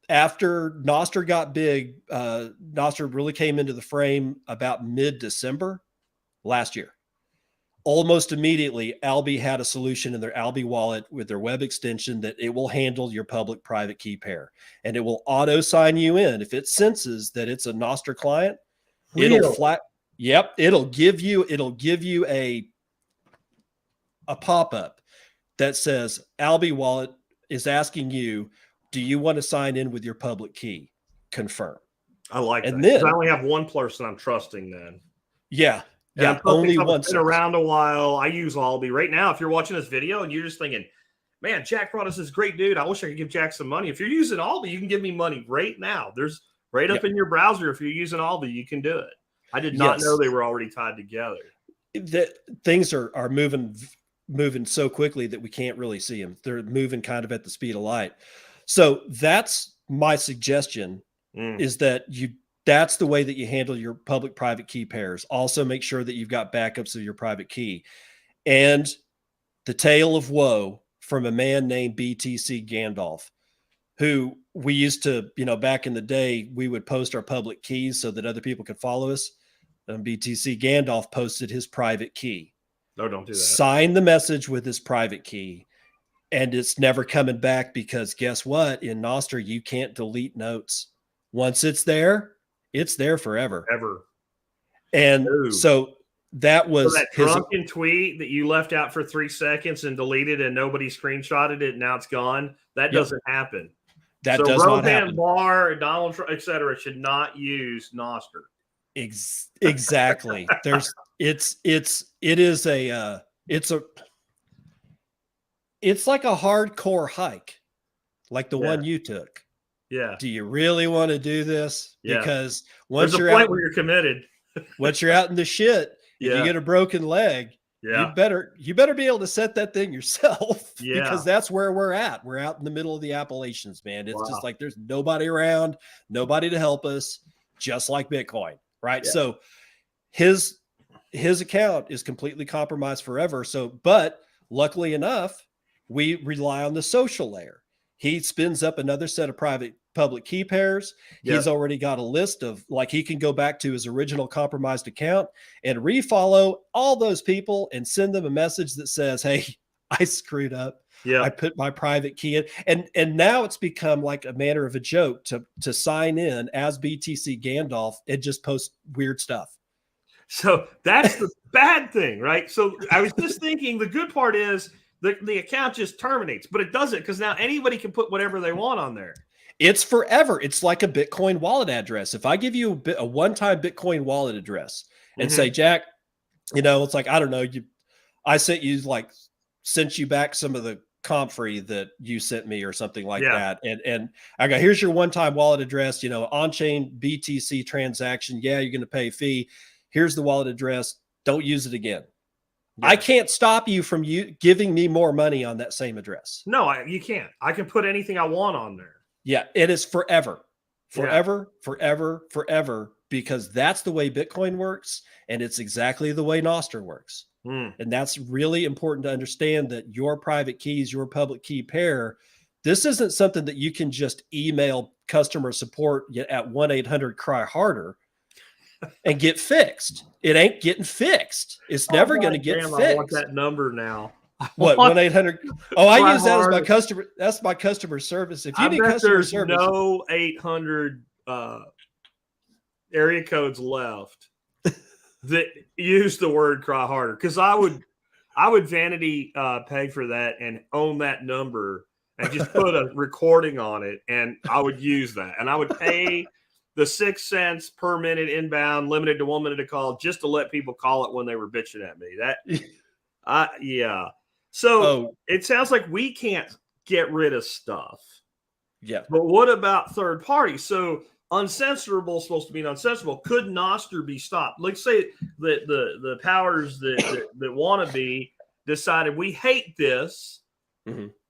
after Nostr got big, Nostr really came into the frame about mid-December last year. Almost immediately, Alby had a solution in their Alby wallet with their web extension that it will handle your public-private key pair, and it will auto sign you in. If it senses that it's a Nostr client, it'll give you a pop-up that says Alby wallet is asking you, do you want to sign in with your public key? Confirm. I like that. Then I only have one person I'm trusting then. Yeah. Yeah, only once. Been around a while. I use Alby right now. If you're watching this video and you're just thinking, man, Jack brought us this great dude, I wish I could give Jack some money. If you're using Alby, you can give me money right now. There's right up in your browser. If you're using Alby, you can do it. I did not know they were already tied together. Things are moving so quickly that we can't really see them. They're moving kind of at the speed of light. So that's my suggestion, is that that's the way that you handle your public-private key pairs. Also make sure that you've got backups of your private key. And the tale of woe from a man named BTC Gandalf, who we used to, back in the day, we would post our public keys so that other people could follow us. And BTC Gandalf posted his private key. No, don't do that. Sign the message with his private key. And it's never coming back, because guess what? In Nostr, you can't delete notes. Once it's there forever. Ever. And so that was that drunken tweet that you left out for 3 seconds and deleted and nobody screenshotted it and now it's gone. That doesn't happen. That does not happen. Barr, Donald Trump, etc. should not use Nostr. Exactly. It's like a hardcore hike, like the one you took. Yeah. Do you really want to do this? Yeah. Because once you're out, where you're committed, once you're out in the shit, if you get a broken leg, you better be able to set that thing yourself. Because that's where we're at. We're out in the middle of the Appalachians, man. It's just like there's nobody around, nobody to help us, just like Bitcoin, right? Yeah. So his account is completely compromised forever. So, but luckily enough, we rely on the social layer. He spins up another set of public key pairs. He's already got a list of, like, he can go back to his original compromised account and refollow all those people and send them a message that says, hey, I screwed up. I put my private key in. And now it's become like a manner of a joke to sign in as BTC Gandalf and just post weird stuff. So that's the bad thing, right? So I was just thinking, the good part is the account just terminates, but it doesn't, because now anybody can put whatever they want on there. It's forever. It's like a Bitcoin wallet address. If I give you a one-time Bitcoin wallet address and say, Jack, it's like, I don't know, I sent you back some of the comfrey that you sent me or something like that. And I go, here's your one-time wallet address, on-chain BTC transaction. Yeah, you're going to pay a fee. Here's the wallet address. Don't use it again. Yeah. I can't stop you from giving me more money on that same address. No, you can't. I can put anything I want on there. Yeah, it is forever, forever, because that's the way Bitcoin works, and it's exactly the way Nostr works. And that's really important to understand, that your private keys, your public key pair, this isn't something that you can just email customer support at 1-800-CRY-HARDER and get fixed. It ain't getting fixed. It's never going to get fixed. I want that number now. What, 1-800? Oh, I use that as my customer. That's my customer service. If you need customer service, no 800 area codes left that use the word cry harder, because I would vanity peg for that and own that number and just put a recording on it, and I would use that, and I would pay the 6 cents per minute inbound, limited to 1 minute a call, just to let people call it when they were bitching at me. Yeah. So it sounds like we can't get rid of stuff. Yeah. But what about third parties? So uncensorable is supposed to mean uncensorable. Could Nostr be stopped? Let's say that the powers that want to be decided we hate this,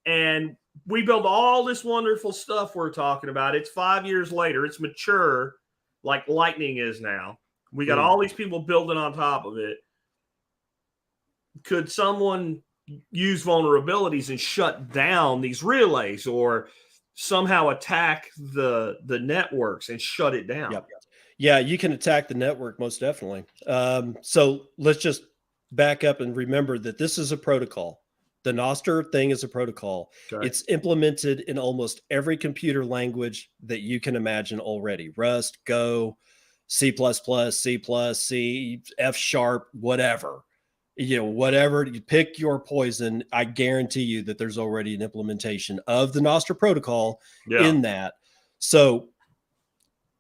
and we build all this wonderful stuff we're talking about. It's 5 years later. It's mature, like Lightning is now. We got all these people building on top of it. Could someone use vulnerabilities and shut down these relays, or somehow attack the networks and shut it down? Yep. Yeah, you can attack the network, most definitely. So let's just back up and remember that this is a protocol. The Nostr thing is a protocol. Okay. It's implemented in almost every computer language that you can imagine already. Rust, Go, C++, C++, F#, whatever. Whatever, you pick your poison. I guarantee you that there's already an implementation of the Nostr protocol in that. So,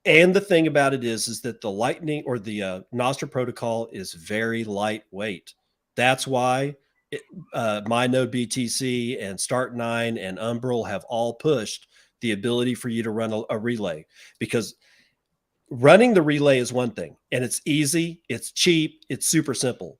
and the thing about it is that the Lightning or the Nostr protocol is very lightweight. That's why MyNode BTC and Start9 and Umbrel have all pushed the ability for you to run a relay, because running the relay is one thing, and it's easy, it's cheap, it's super simple.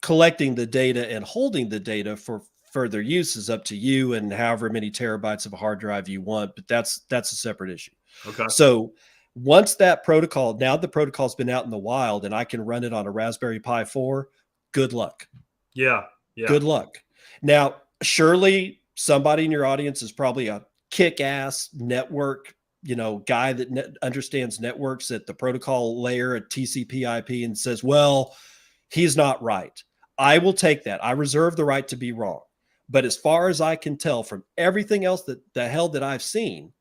Collecting the data and holding the data for further use is up to you and however many terabytes of a hard drive you want, but that's a separate issue. Okay. So once that protocol, now the protocol's been out in the wild and I can run it on a Raspberry Pi 4, good luck. Yeah. Good luck. Now, surely somebody in your audience is probably a kick-ass network, guy that understands networks at the protocol layer at TCP IP and says, well, he's not right. I will take that. I reserve the right to be wrong. But as far as I can tell from everything else that I've seen,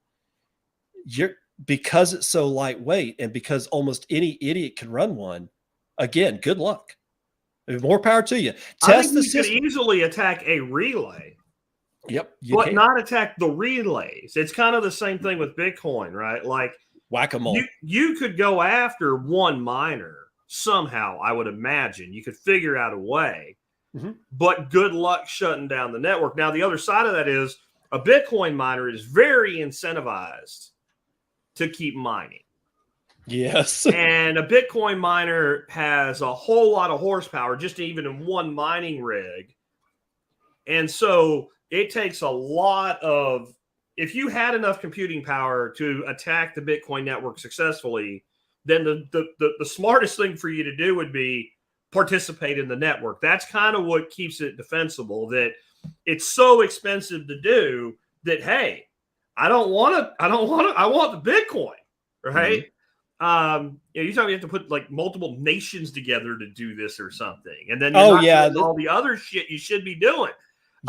because it's so lightweight and because almost any idiot can run one, again, good luck. More power to you. Test the system. You could easily attack a relay. Yep. But not attack the relays. It's kind of the same thing with Bitcoin, right? Like whack-a-mole. You could go after one miner somehow, I would imagine. You could figure out a way. But good luck shutting down the network. Now, the other side of that is a Bitcoin miner is very incentivized to keep mining. Yes. And a Bitcoin miner has a whole lot of horsepower, just even in one mining rig. And so it takes a lot of, if you had enough computing power to attack the Bitcoin network successfully, then the smartest thing for you to do would be participate in the network. That's kind of what keeps it defensible, that it's so expensive to do that, hey, I want the Bitcoin, right? You talk, you have to put like multiple nations together to do this or something, and then you're doing all the other shit you should be doing.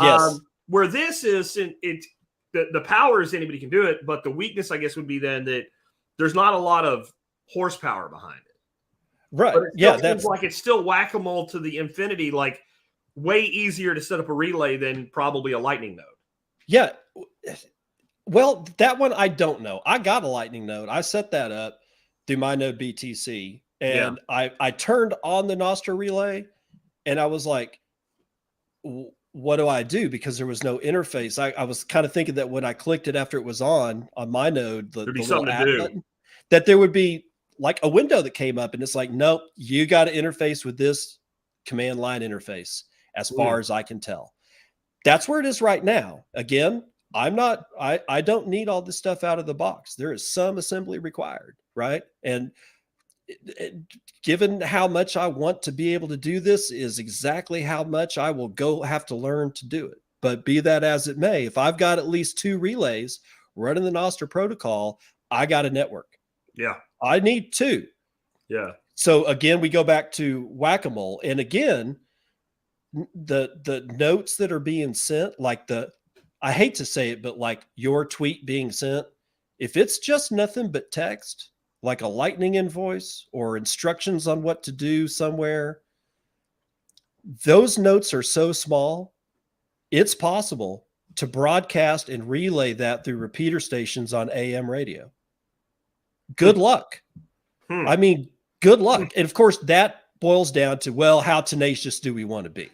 Yes, where this is, the power is anybody can do it, but the weakness, I guess, would be then that there's not a lot of horsepower behind it. Right? That's like it's still whack-a-mole to the infinity. Like way easier to set up a relay than probably a Lightning node. Yeah. Well, that one I don't know. I got a Lightning node. I set that up through MyNode BTC, and I turned on the Nostr relay, and I was like, what do I do? Because there was no interface. I was kind of thinking that when I clicked it after it was on MyNode, the little app button, that there would be like a window that came up, and it's like, nope, you got to interface with this command line interface as far as I can tell. That's where it is right now. Again, I don't need all this stuff out of the box. There is some assembly required, right? And given how much I want to be able to do this is exactly how much I will have to learn to do it. But be that as it may, if I've got at least 2 relays running the Nostr protocol, I got a network. Yeah. I need 2. Yeah. So again, we go back to whack-a-mole. And again, the notes that are being sent, like I hate to say it, but like your tweet being sent, if it's just nothing but text, like a lightning invoice or instructions on what to do somewhere, those notes are so small, it's possible to broadcast and relay that through repeater stations on AM radio. Good luck. I mean, good luck. And of course, that boils down to, well, how tenacious do we want to be?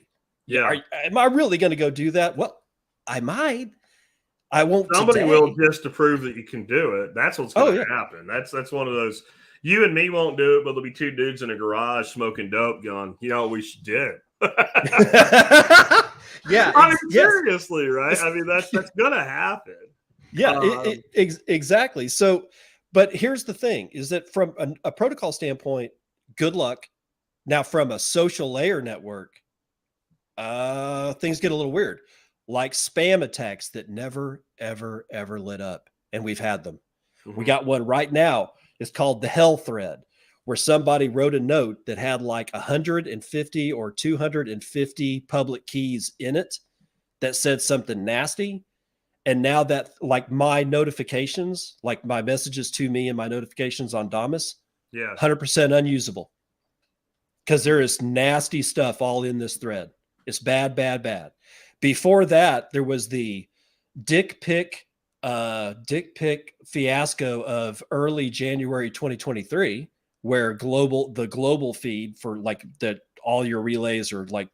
Yeah. Am I really going to go do that? Well, I might. I won't. Somebody today. will, just to prove that you can do it. That's what's going to happen. That's one of those. You and me won't do it, but there'll be two dudes in a garage smoking dope going, you know what we should do? Yeah. I mean, seriously, right? I mean, that's going to happen. Yeah, exactly. So, but here's the thing is that from a protocol standpoint, good luck. Now, from a social layer network, things get a little weird, like spam attacks that never, ever, ever lit up. And we've had them. Mm-hmm. We got one right now. It's called the hell thread, where somebody wrote a note that had like 150 or 250 public keys in it that said something nasty. And now that, like, my notifications, like my messages to me and my notifications on Damus, 100% unusable, because there is nasty stuff all in this thread. It's bad, bad, bad. Before that, there was the dick pic fiasco of early January 2023, where the global feed for like that, all your relays are like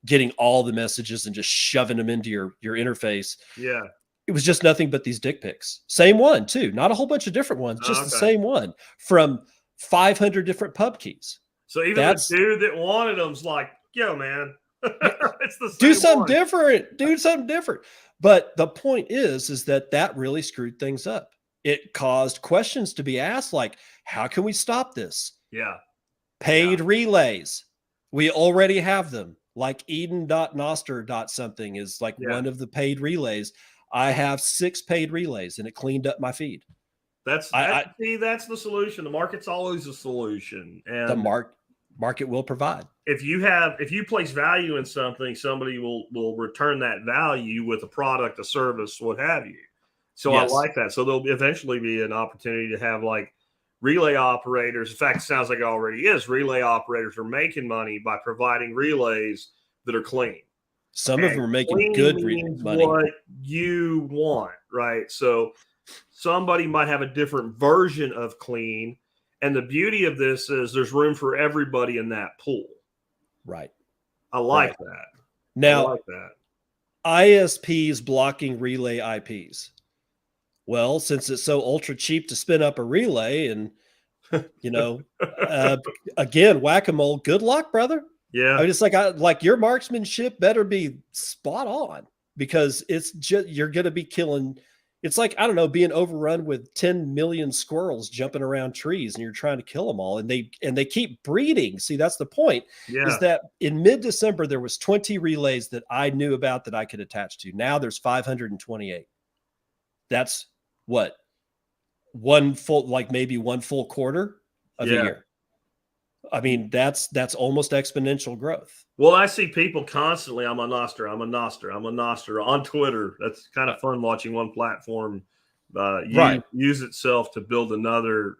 getting all the messages and just shoving them into your interface. Yeah. It was just nothing but these dick pics. Same one too. Not a whole bunch of different ones, just the same one from 500 different pub keys. So even the dude that wanted them's like, yo, man, it's the same do something one. different. Do something different. But the point is that really screwed things up. It caused questions to be asked like, how can we stop this? Yeah. Paid relays. We already have them. Like Eden.Nostr. something is like one of the paid relays. I have 6 paid relays and it cleaned up my feed. That's the solution. The market's always a solution. And the market will provide. If you place value in something, somebody will return that value with a product, a service, what have you. So I like that. So there'll eventually be an opportunity to have like relay operators. In fact, it sounds like it already is. Relay operators are making money by providing relays that are clean. Some of them are making good money. What you want, right? So somebody might have a different version of clean. And the beauty of this is there's room for everybody in that pool. Right. I like that. Now, I like that. ISPs blocking relay IPs. Well, since it's so ultra cheap to spin up a relay and, you know, again, whack-a-mole, good luck, brother. Yeah. I mean, it's like your marksmanship better be spot on, because it's just, you're going to be killing. It's like, I don't know, being overrun with 10 million squirrels jumping around trees and you're trying to kill them all. And they keep breeding. See, that's the point, is that in mid-December, there was 20 relays that I knew about that I could attach to. Now there's 528. That's what? Maybe one full quarter of a year. I mean, that's almost exponential growth. Well, I see people constantly, I'm a Nostr on Twitter. That's kind of fun watching one platform use itself to build another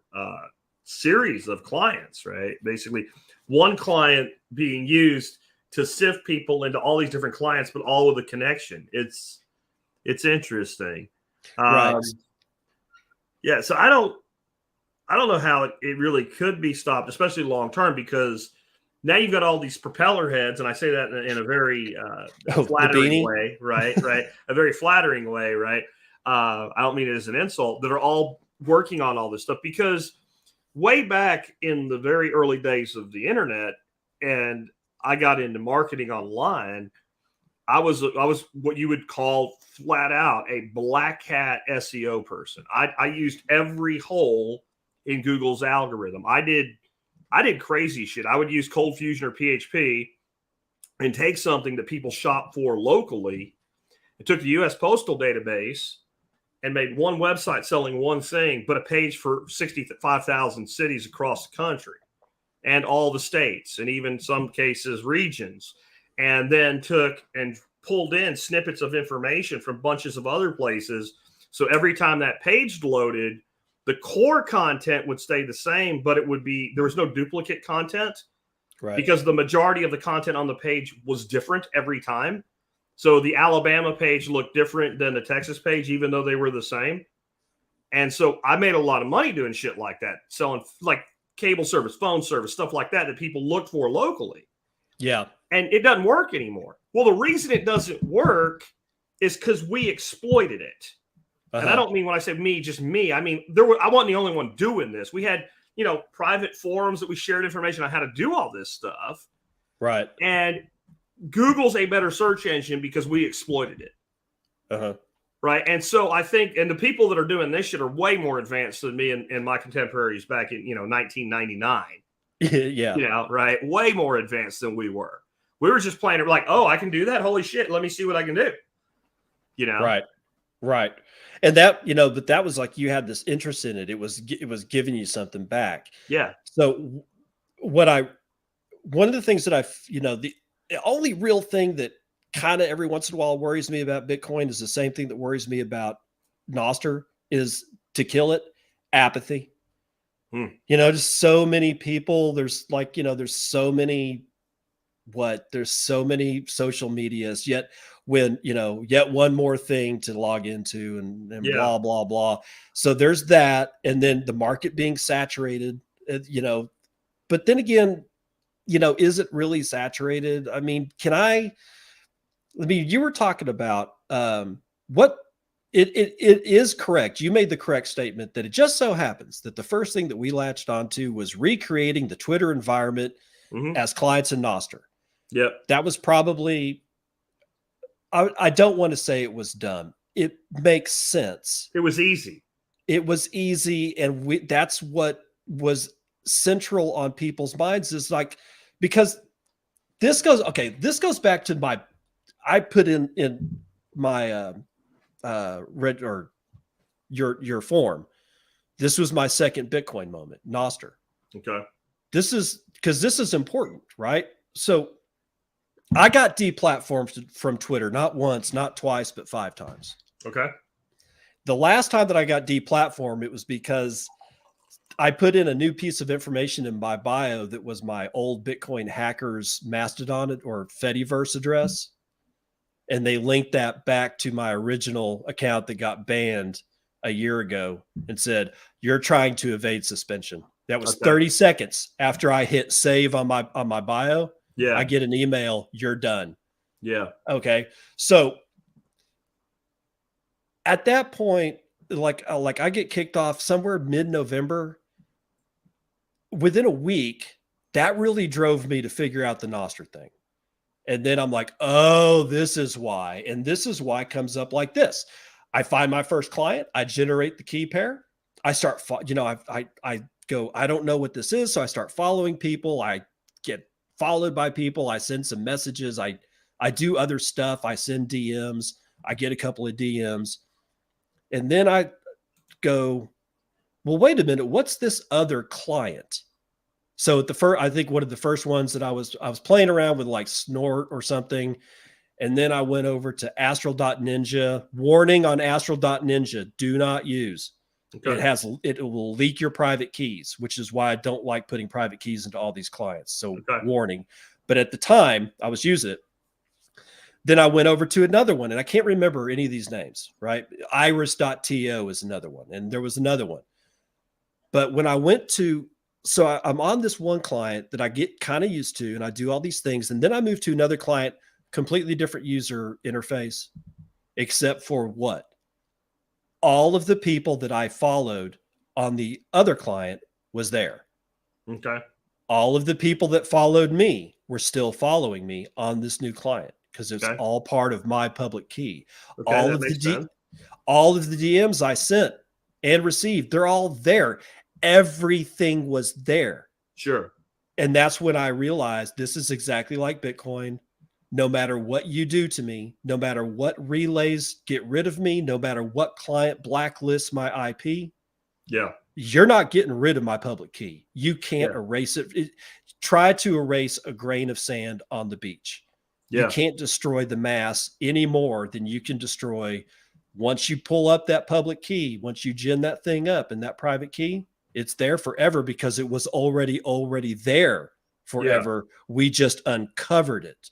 series of clients, right? Basically, one client being used to sift people into all these different clients, but all with a connection. It's interesting. Right. Yeah, so I don't know how it really could be stopped, especially long term, because now you've got all these propeller heads, and I say that in a very flattering way, right? A very flattering way, right? I don't mean it as an insult, that are all working on all this stuff, because way back in the very early days of the internet, and I got into marketing online, I was what you would call flat out a black hat SEO person. I used every hole in Google's algorithm. I did crazy shit. I would use Cold Fusion or PHP and take something that people shop for locally and took the US Postal database and made one website selling one thing, but a page for 65,000 cities across the country and all the states, and even some cases regions, and then took and pulled in snippets of information from bunches of other places. So every time that page loaded, The core content would stay the same, but there was no duplicate content, Right. because the majority of the content on the page was different every time. So the Alabama page looked different than the Texas page, even though they were the same. And so I made a lot of money doing shit like that, selling like cable service, phone service, stuff like that people looked for locally. Yeah. And it doesn't work anymore. Well, the reason it doesn't work is because we exploited it. And I don't mean, when I say me, just me. I mean, I wasn't the only one doing this. We had, private forums that we shared information on how to do all this stuff. Right. And Google's a better search engine because we exploited it. Right. And so I think, and the people that are doing this shit are way more advanced than me and my contemporaries back in, 1999. Yeah. Right. Way more advanced than we were. We were just playing it like, oh, I can do that. Holy shit. Let me see what I can do. Right. Right. And that, but that was like, you had this interest in it. It was giving you something back. Yeah. So one of the things that the only real thing that kind of every once in a while worries me about Bitcoin is the same thing that worries me about Nostr, is to kill it, apathy. Just so many people, there's so many social medias, yet one more thing to log into and blah, blah, blah. So there's that. And then the market being saturated, but then again, is it really saturated? I mean, you were talking about what it is correct. You made the correct statement that it just so happens that the first thing that we latched onto was recreating the Twitter environment as clients in Nostr. Yep. That was probably, I don't want to say it was dumb. It makes sense. It was easy. And that's what was central on people's minds, is like, because this goes back to I put in my read or your form. This was my second Bitcoin moment, Nostr. Okay. This is important, right? So I got deplatformed from Twitter, not once, not twice, but 5 times. Okay. The last time that I got deplatformed, it was because I put in a new piece of information in my bio that was my old Bitcoin hackers Mastodon or Fediverse address. And they linked that back to my original account that got banned a year ago and said, "You're trying to evade suspension." That was 30 seconds after I hit save on my bio. Yeah. I get an email, "You're done." Yeah. Okay. So at that point, like I get kicked off somewhere mid-November. Within a week, that really drove me to figure out the Nostr thing. And then I'm like, oh, this is why. And this is why it comes up like this. I find my first client. I generate the key pair. I start, I go, I don't know what this is. So I start following people. I get followed by people. I send some messages. I do other stuff. I send DMs. I get a couple of DMs. And then I go, well, wait a minute. What's this other client? So I think one of the first ones that I was playing around with, like Snort or something. And then I went over to Astral.Ninja. Warning on Astral.Ninja, do not use. Okay. It will leak your private keys, which is why I don't like putting private keys into all these clients. So warning. But at the time I was using it. Then I went over to another one, and I can't remember any of these names, right? Iris.to is another one. And there was another one. But when I went to, so I'm on this one client that I get kind of used to, and I do all these things. And then I move to another client, completely different user interface, except for what? All of the people that I followed on the other client was there. Okay. All of the people that followed me were still following me on this new client because it's all part of my public key. Okay, all of the DMs I sent and received, they're all there. Everything was there. Sure. And that's when I realized this is exactly like Bitcoin. No matter what you do to me, no matter what relays get rid of me, no matter what client blacklists my IP, you're not getting rid of my public key. You can't erase it. Try to erase a grain of sand on the beach. You can't destroy the mass any more than you can destroy Once you pull up that public key, once you gin that thing up in that private key, it's there forever because it was already there forever. We just uncovered it.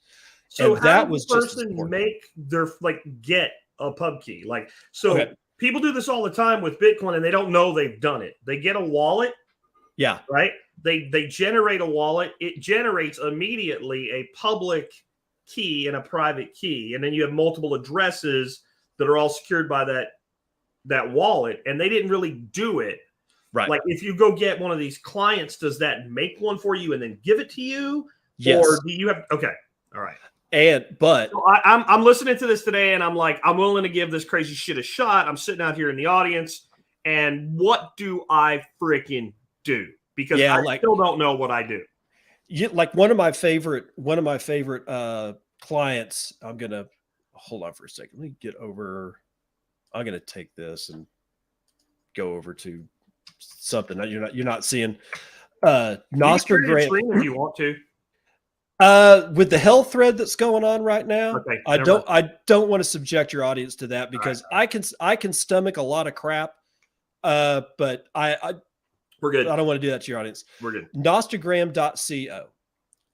So and how that does was the just person make their get a pub key? Like, so Okay. people do this all the time with Bitcoin and they don't know they've done it. They get a wallet. Yeah. Right. They generate a wallet. It generates immediately a public key and a private key. And then you have multiple addresses that are all secured by that wallet. And they didn't really do it. Right. Like if you go get one of these clients, does that make one for you and then give it to you? Yes. Or do you have, okay. All right. But so I'm listening to this today and I'm like, I'm willing to give this crazy shit a shot. I'm sitting out here in the audience. And what do I freaking do? Because I still don't know what I do. Like one of my favorite clients, I'm going to hold on for a second. Let me get over. I'm going to take this and go over to something that you're not seeing. Nostr Grant, if you want to. With the hell thread that's going on right now, okay, I don't want to subject your audience to that because I can stomach a lot of crap. But we're good. I don't want to do that to your audience. We're good. Nostagram.co.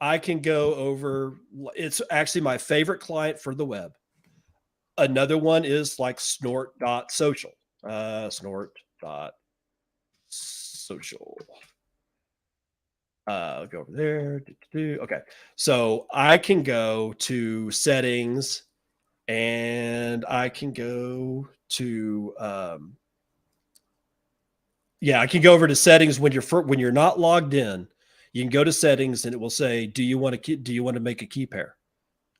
I can go over. It's actually my favorite client for the web. Another one is like snort.social. Snort.social. I'll go over there. Okay. So I can go to settings and I can go to, I can go over to settings when you're not logged in. You can go to settings and it will say, do you want to make a key pair?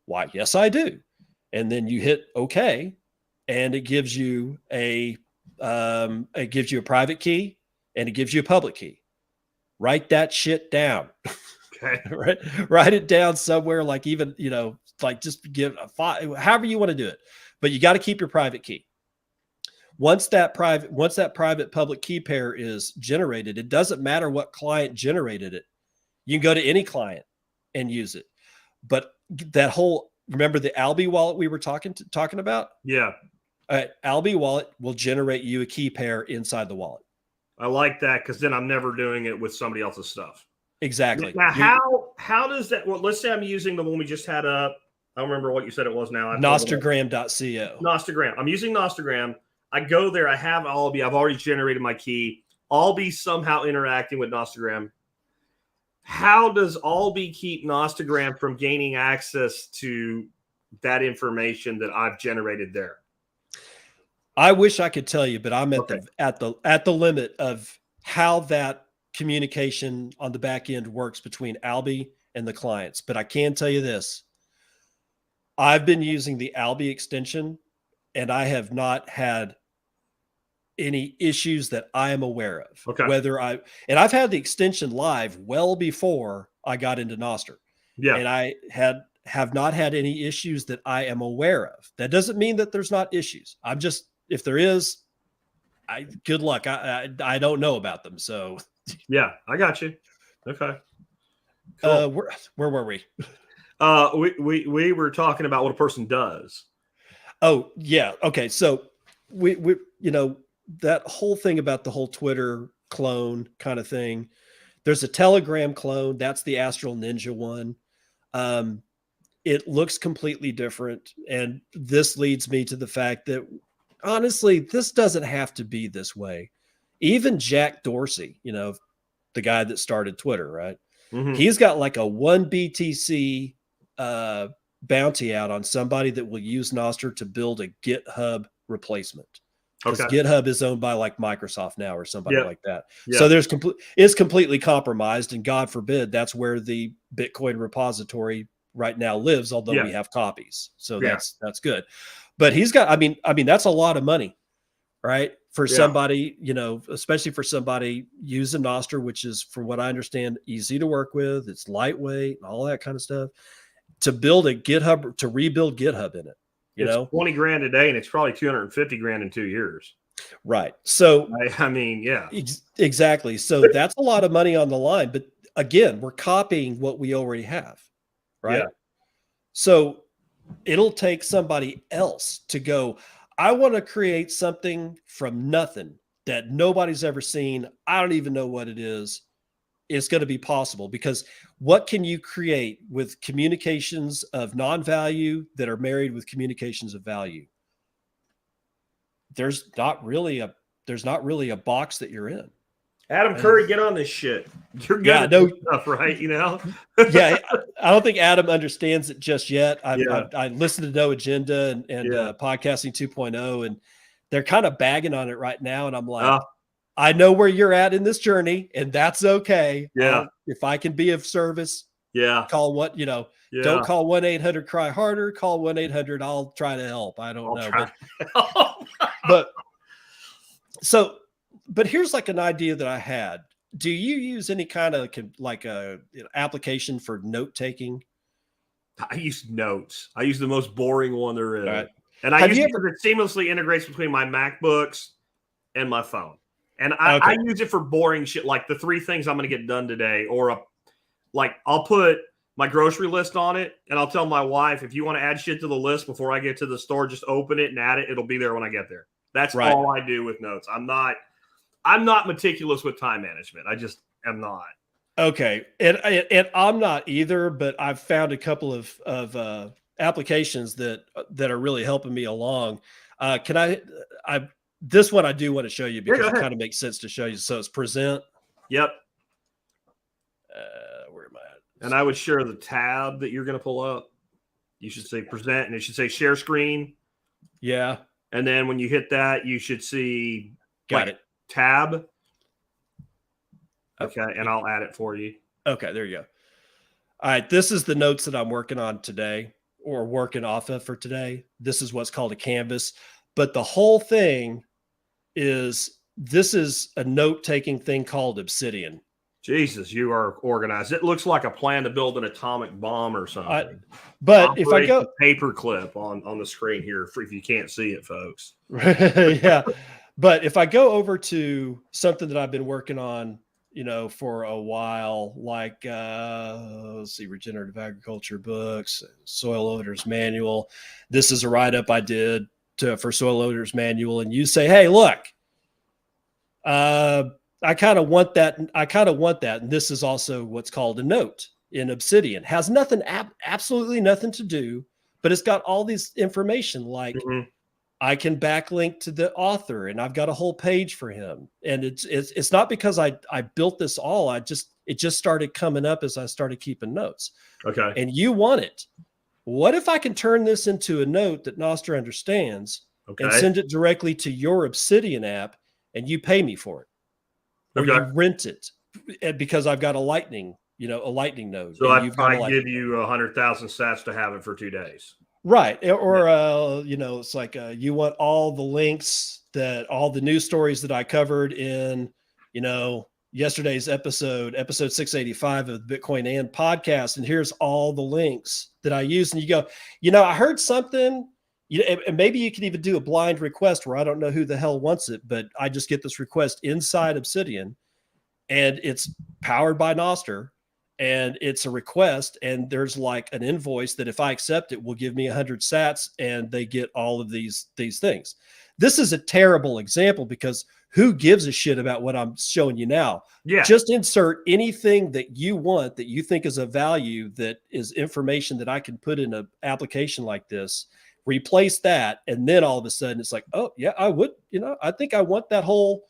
Why? Yes, I do. And then you hit OK, and it gives you a private key and it gives you a public key. Write that shit down. Okay. Write it down somewhere, like even, like just give a file, however you want to do it. But you got to keep your private key. Once that private public key pair is generated, it doesn't matter what client generated it. You can go to any client and use it. But remember the Albi wallet we were talking about? Yeah. Albi wallet will generate you a key pair inside the wallet. I like that because then I'm never doing it with somebody else's stuff. Exactly. Now, how does that? Well, let's say I'm using the one we just had up. I don't remember what you said it was now. Nostagram.co. Nostagram. I'm using Nostagram. I go there. I have Albi. I've already generated my key. Albi somehow interacting with Nostagram. How does Albi keep Nostagram from gaining access to that information that I've generated there? I wish I could tell you, but I'm at the limit of how that communication on the back end works between Albi and the clients. But I can tell you this. I've been using the Albi extension and I have not had any issues that I am aware of. Okay. And I've had the extension live well before I got into Nostr. Yeah. And I have not had any issues that I am aware of. That doesn't mean that there's not issues. If there is, good luck. I don't know about them. So yeah, I got you. Okay. Cool. Where were we? We were talking about what a person does. Oh yeah. Okay. So we that whole thing about the whole Twitter clone kind of thing. There's a Telegram clone. That's the Astral Ninja one. It looks completely different. And this leads me to the fact that honestly, this doesn't have to be this way. Even Jack Dorsey, the guy that started Twitter, right? Mm-hmm. He's got like a 1 BTC bounty out on somebody that will use Nostr to build a GitHub replacement. Because GitHub is owned by like Microsoft now or somebody like that. Yeah. So it's completely compromised, and God forbid that's where the Bitcoin repository right now lives, although we have copies. So that's good. But he's got, I mean, that's a lot of money, right? For somebody, especially for somebody using Nostr, which is, from what I understand, easy to work with. It's lightweight and all that kind of stuff. To build a GitHub, to rebuild GitHub in it. It's 20 grand a day, and it's probably 250 grand in 2 years. Right. So, I mean, yeah, exactly. So that's a lot of money on the line, but again, we're copying what we already have. Right. Yeah. So it'll take somebody else to go, I want to create something from nothing that nobody's ever seen. I don't even know what it is. It's going to be possible, because what can you create with communications of non-value that are married with communications of value? There's not really a box that you're in. Adam Curry, get on this shit. You're good at no this stuff, right? You know? Yeah, I don't think Adam understands it just yet. Yeah. I listened to No Agenda and Podcasting 2.0, and they're kind of bagging on it right now. And I'm like, I know where you're at in this journey, and that's okay. Yeah. If I can be of service, call what, don't call 1-800-CRY harder, call 1-800. I'll try to help. I don't know. But here's like an idea that I had. Do you use any kind of like a application for note taking? I use Notes. I use the most boring one there is. Right. And I use it because it seamlessly integrates between my MacBooks and my phone. And I use it for boring shit, like the 3 things I'm going to get done today, or I'll put my grocery list on it, and I'll tell my wife, if you want to add shit to the list before I get to the store, just open it and add it. It'll be there when I get there. That's all I do with Notes. I'm not meticulous with time management. I just am not. Okay. And I'm not either, but I've found a couple of applications that are really helping me along. This one I do want to show you because it kind of makes sense to show you. So it's Present. Yep. Where am I at? And I would share the tab that you're going to pull up. You should say Present, and it should say Share Screen. Yeah. And then when you hit that, you should see Got it. Tab. Okay, and I'll add it for you. Okay, there you go. All right, this is the notes that I'm working on today, or working off of for today. This is what's called a canvas. But the whole thing this is a note-taking thing called Obsidian. Jesus, you are organized. It looks like a plan to build an atomic bomb or something. But if I go paperclip on the screen here, if you can't see it, folks. Yeah. But if I go over to something that I've been working on, for a while, like let's see, regenerative agriculture books, soil owners manual. This is a write-up I did for soil owners manual, and you say, hey, look, I kind of want that. And this is also what's called a note in Obsidian. Has nothing, absolutely nothing to do, but it's got all this information, like I can backlink to the author, and I've got a whole page for him. And it's not because I built this all. It just started coming up as I started keeping notes. Okay. And you want it. What if I can turn this into a note that Nostr understands and send it directly to your Obsidian app, and you pay me for it? Or you rent it because I've got a lightning node. So I give you 100,000 sats to have it for 2 days. Right. Or, it's like you want all the links all the news stories that I covered in, yesterday's episode 685 of the Bitcoin and podcast. And here's all the links that I use. And you go, I heard something, and maybe you can even do a blind request where I don't know who the hell wants it, but I just get this request inside Obsidian, and it's powered by Nostr. And it's a request, and there's like an invoice that if I accept it will give me 100 sats, and they get all of these things. This is a terrible example because who gives a shit about what I'm showing you now? Yeah. Just insert anything that you want that you think is of value, that is information that I can put in an application like this, replace that, and then all of a sudden it's like, oh yeah, I would, I think I want that whole,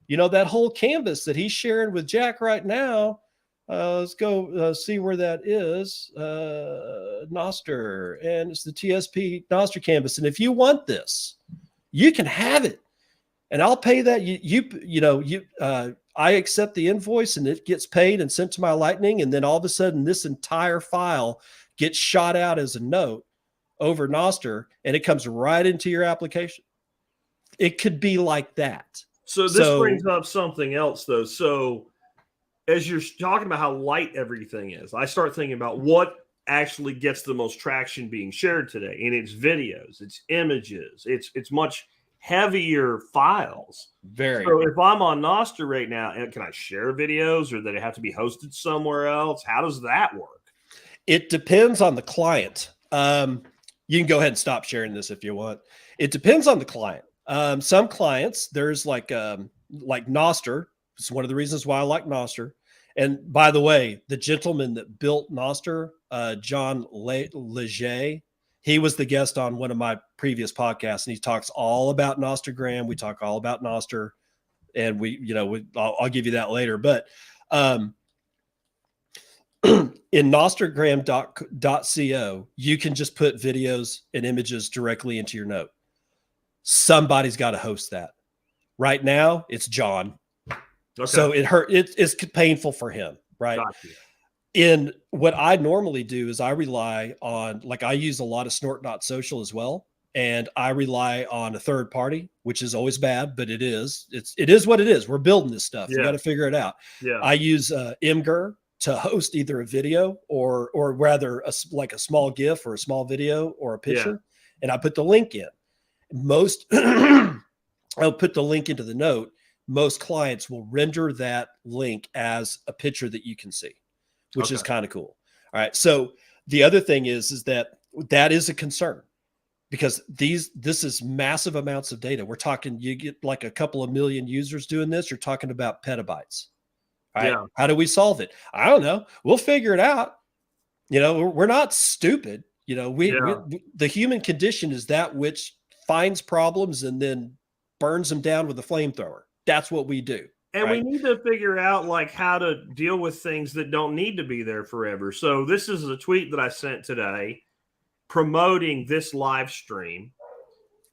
that whole canvas that he's sharing with Jack right now. Let's go see where that is. Nostr, and it's the TSP Nostr canvas. And if you want this, you can have it, and I'll pay that. I accept the invoice, and it gets paid and sent to my Lightning, and then all of a sudden, this entire file gets shot out as a note over Nostr, and it comes right into your application. It could be like that. So this brings up something else, though. So as you're talking about how light everything is, I start thinking about what actually gets the most traction being shared today. And it's videos, it's images, it's much heavier files. Very. So if I'm on Nostr right now, can I share videos, or do they have to be hosted somewhere else? How does that work? It depends on the client. you can go ahead and stop sharing this if you want. It depends on the client. Some clients, there's like Nostr. It's one of the reasons why I like Nostr. And by the way, the gentleman that built Nostr, John Leger, he was the guest on one of my previous podcasts, and he talks all about Nostrgram. We talk all about Nostr, and I'll give you that later. But in nostrgram.co, you can just put videos and images directly into your note. Somebody's got to host that. Right now, it's John. Okay. So it's painful for him, right? Gotcha. In what I normally do is I rely on, like, I use a lot of snort.social as well. And I rely on a third party, which is always bad, but it is what it is. We're building this stuff. Yeah. We got to figure it out. Yeah. I use Imgur to host either a video or rather a small GIF or a small video or a picture. Yeah. And I put the link in. I'll put the link into the note. Most clients will render that link as a picture that you can see, which is kind of cool. All right. So the other thing is that is a concern, because this is massive amounts of data. We're talking, you get like a couple of million users doing this. You're talking about petabytes. All right. Yeah. How do we solve it? I don't know. We'll figure it out. We're not stupid. The human condition is that which finds problems and then burns them down with a flamethrower. That's what we do. And we need to figure out like how to deal with things that don't need to be there forever. So this is a tweet that I sent today promoting this live stream,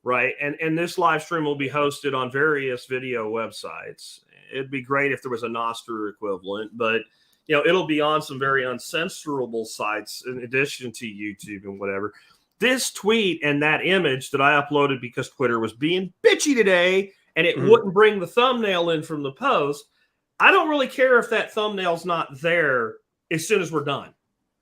right? And this live stream will be hosted on various video websites. It'd be great if there was a Nostr equivalent, but it'll be on some very uncensorable sites in addition to YouTube and whatever. This tweet and that image that I uploaded because Twitter was being bitchy today and it wouldn't bring the thumbnail in from the post. I don't really care if that thumbnail's not there as soon as we're done.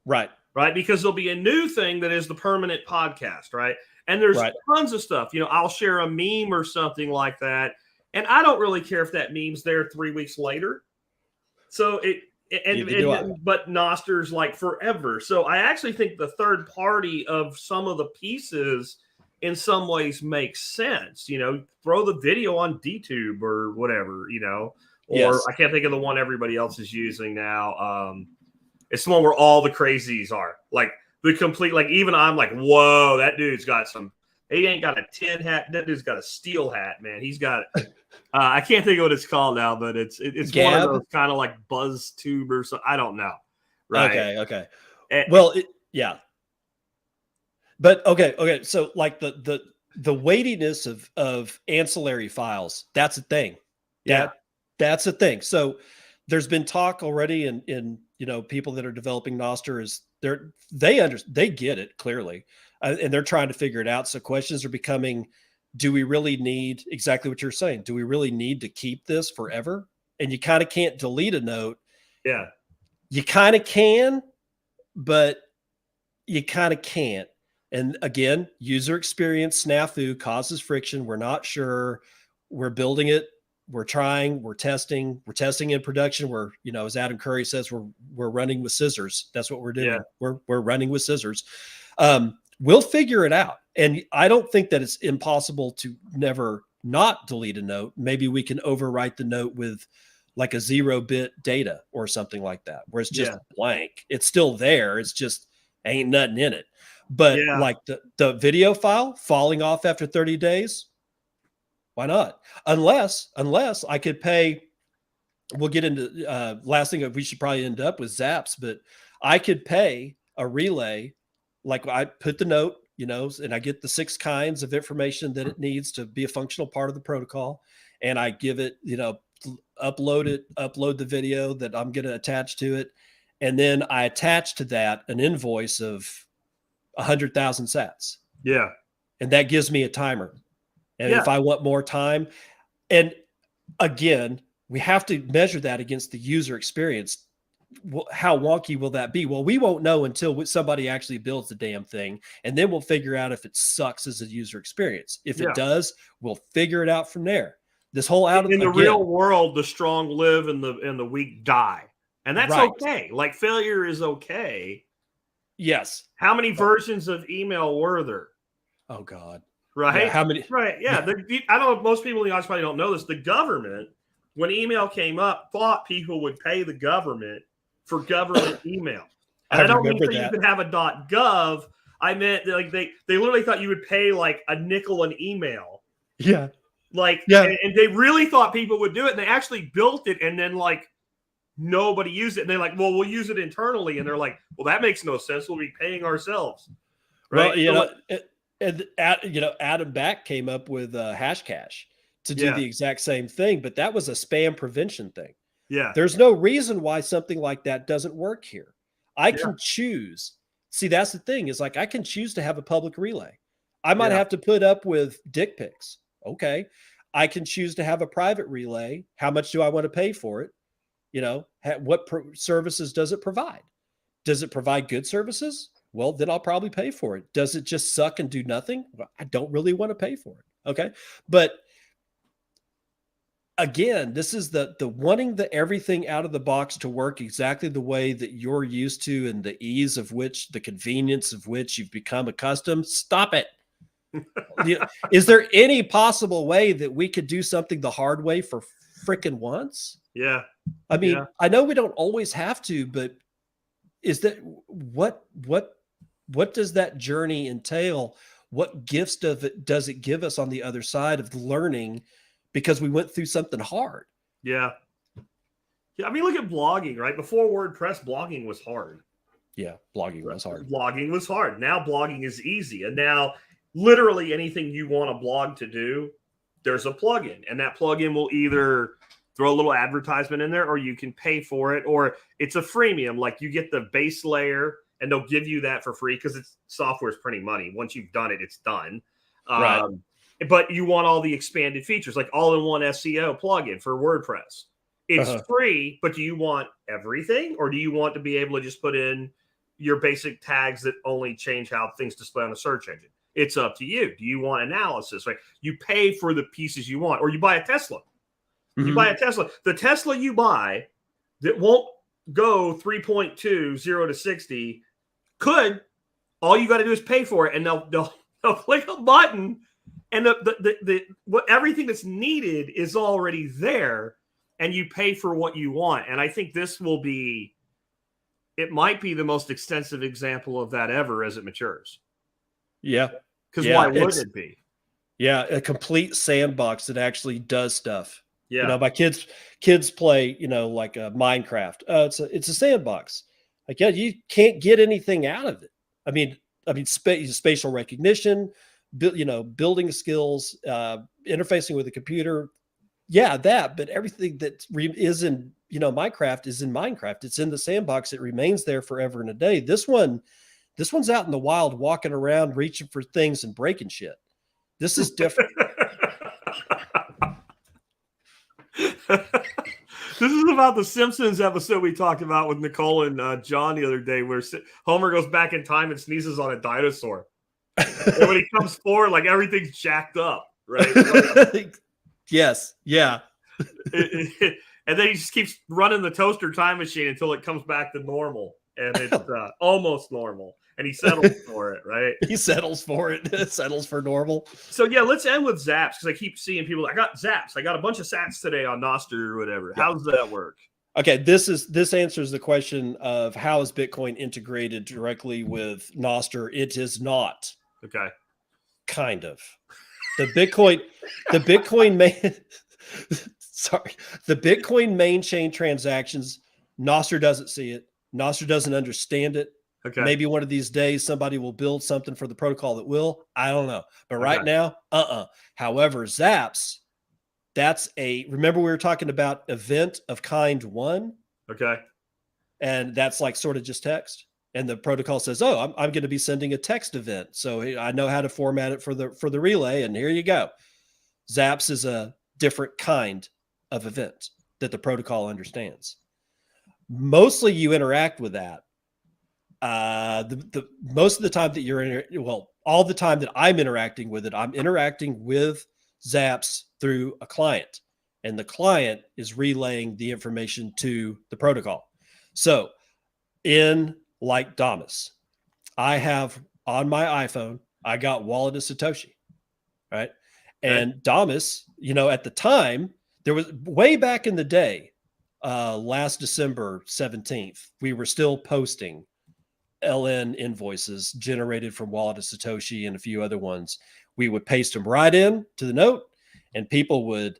Right. Right. Because there'll be a new thing that is the permanent podcast. Right. And there's tons of stuff. I'll share a meme or something like that. And I don't really care if that meme's there 3 weeks later. So but Nostr's like forever. So I actually think the third party of some of the pieces in some ways makes sense. Throw the video on DTube or whatever, or I can't think of the one everybody else is using now. It's the one where all the crazies are like the complete, like even I'm like, whoa, that dude's got he ain't got a tin hat. That dude's got a steel hat, man. He's got I can't think of what it's called now, but it's one of those kind of like buzz tube or something. I don't know. Right. Okay. Yeah. But okay. So like the weightiness of ancillary files, that's a thing. Yeah. That's a thing. So there's been talk already in people that are developing Nostr is they get it clearly, and they're trying to figure it out. So questions are becoming, do we really need exactly what you're saying? Do we really need to keep this forever? And you kind of can't delete a note. Yeah. You kind of can, but you kind of can't. And again, user experience snafu causes friction. We're not sure. We're building it. We're trying. We're testing. We're testing in production. We're, as Adam Curry says, we're running with scissors. That's what we're doing. Yeah. We're running with scissors. We'll figure it out. And I don't think that it's impossible to never not delete a note. Maybe we can overwrite the note with like a 0-bit data or something like that, where it's just blank. It's still there. It's just ain't nothing in it. But like the video file falling off after 30 days, why not? Unless I could pay, we'll get into last thing we should probably end up with Zaps, but I could pay a relay. Like I put the note, and I get the 6 kinds of information that it needs to be a functional part of the protocol. And I give it, upload the video that I'm going to attach to it. And then I attach to that an invoice of 100,000 sats. Yeah. And that gives me a timer. And if I want more time, and again, we have to measure that against the user experience. How wonky will that be? Well, we won't know until somebody actually builds the damn thing. And then we'll figure out if it sucks as a user experience. If it does, we'll figure it out from there. This whole in the real world, the strong live and the weak die. And that's okay. Like failure is okay. Yes. How many versions of email were there? Oh God. Right? Yeah, how many? Right. Yeah. I don't know if most people in the audience probably don't know this. The government, when email came up, thought people would pay the government for government email. And I don't mean remember that you that. could have a .gov. I meant like they literally thought you would pay like a nickel an email. Yeah. Like, Yeah. and they really thought people would do it. And they actually built it, and then like nobody used it. And they're like, well, we'll use it internally. And they're like, well, that makes no sense. We'll be paying ourselves. Right. Well, you know, Adam Back came up with Hashcash to do the exact same thing, but that was a spam prevention thing. Yeah. There's no reason why something like that doesn't work here. I can choose. See, that's the thing, is like I can choose to have a public relay. I might have to put up with dick pics. Okay. I can choose to have a private relay. How much do I want to pay for it? You know, what services does it provide? Does it provide good services? Well, then I'll probably pay for it. Does it just suck and do nothing? Well, I don't really want to pay for it. Okay. But again, this is the wanting the everything out of the box to work exactly the way that you're used to, and the ease of which, the convenience of which you've become accustomed. Stop it. Is there any possible way that we could do something the hard way for freaking once? Yeah. I mean, I know we don't always have to, but is that what does that journey entail? What gifts does it give us on the other side of the learning, because we went through something hard? Yeah. Yeah. I mean, look at blogging, right? Before WordPress, blogging was hard. Yeah. Blogging was hard. Blogging was hard. Now blogging is easy. And now literally anything you want a blog to do, there's a plugin, and that plugin will either throw a little advertisement in there, or you can pay for it, or it's a freemium. Like you get the base layer and they'll give you that for free, because it's software's printing money. Once you've done it, it's done. Right. But you want all the expanded features, like all-in-one SEO plugin for WordPress. It's free, but do you want everything, or do you want to be able to just put in your basic tags that only change how things display on a search engine? It's up to you. Do you want analysis? Right? You pay for the pieces you want, or you buy a Tesla. You buy a Tesla. The Tesla you buy that won't go 3.2 0 to 60 could. All you got to do is pay for it, and they'll click a button, and what everything that's needed is already there, and you pay for what you want. And I think this will be. It might be the most extensive example of that ever as it matures. Yeah. Because why would it be? Yeah, a complete sandbox that actually does stuff. Yeah. You know, my kids play, you know, like Minecraft. It's a sandbox. Like, yeah, you can't get anything out of it. I mean, spatial recognition, building skills, interfacing with a computer. Yeah, but everything that is in, Minecraft is in Minecraft. It's in the sandbox. It remains there forever and a day. This one's out in the wild, walking around, reaching for things and breaking shit. This is different. This is about the Simpsons episode we talked about with Nicole and John the other day, where Homer goes back in time and sneezes on a dinosaur. And when he comes forward, like everything's jacked up, right? Yes. Yeah. And then he just keeps running the toaster time machine until it comes back to normal. And it's almost normal. And he settles for it, right? He settles for it. Settles for normal. So, yeah, let's end with Zaps, because I keep seeing people, I got Zaps. I got a bunch of Sats today on Nostr or whatever. How does that work? Okay, this answers the question of how is Bitcoin integrated directly with Nostr. It is not. Okay. Kind of. The Bitcoin main chain transactions, Nostr doesn't see it. Nostr doesn't understand it. Okay. Maybe one of these days somebody will build something for the protocol that will. I don't know. But right now, However, Zaps, remember we were talking about event of kind 1? Okay. And that's like sort of just text. And the protocol says, oh, I'm going to be sending a text event. So I know how to format it for the relay. And here you go. Zaps is a different kind of event that the protocol understands. Mostly you interact with that. The most of the time that all the time that I'm interacting with it, I'm interacting with Zaps through a client, and the client is relaying the information to the protocol. So in like Damus, I have on my iPhone, I got Wallet of Satoshi, right? And Damas, at the time, there was way back in the day, last December 17th, we were still posting LN invoices generated from Wallet of Satoshi and a few other ones. We would paste them right in to the note, and people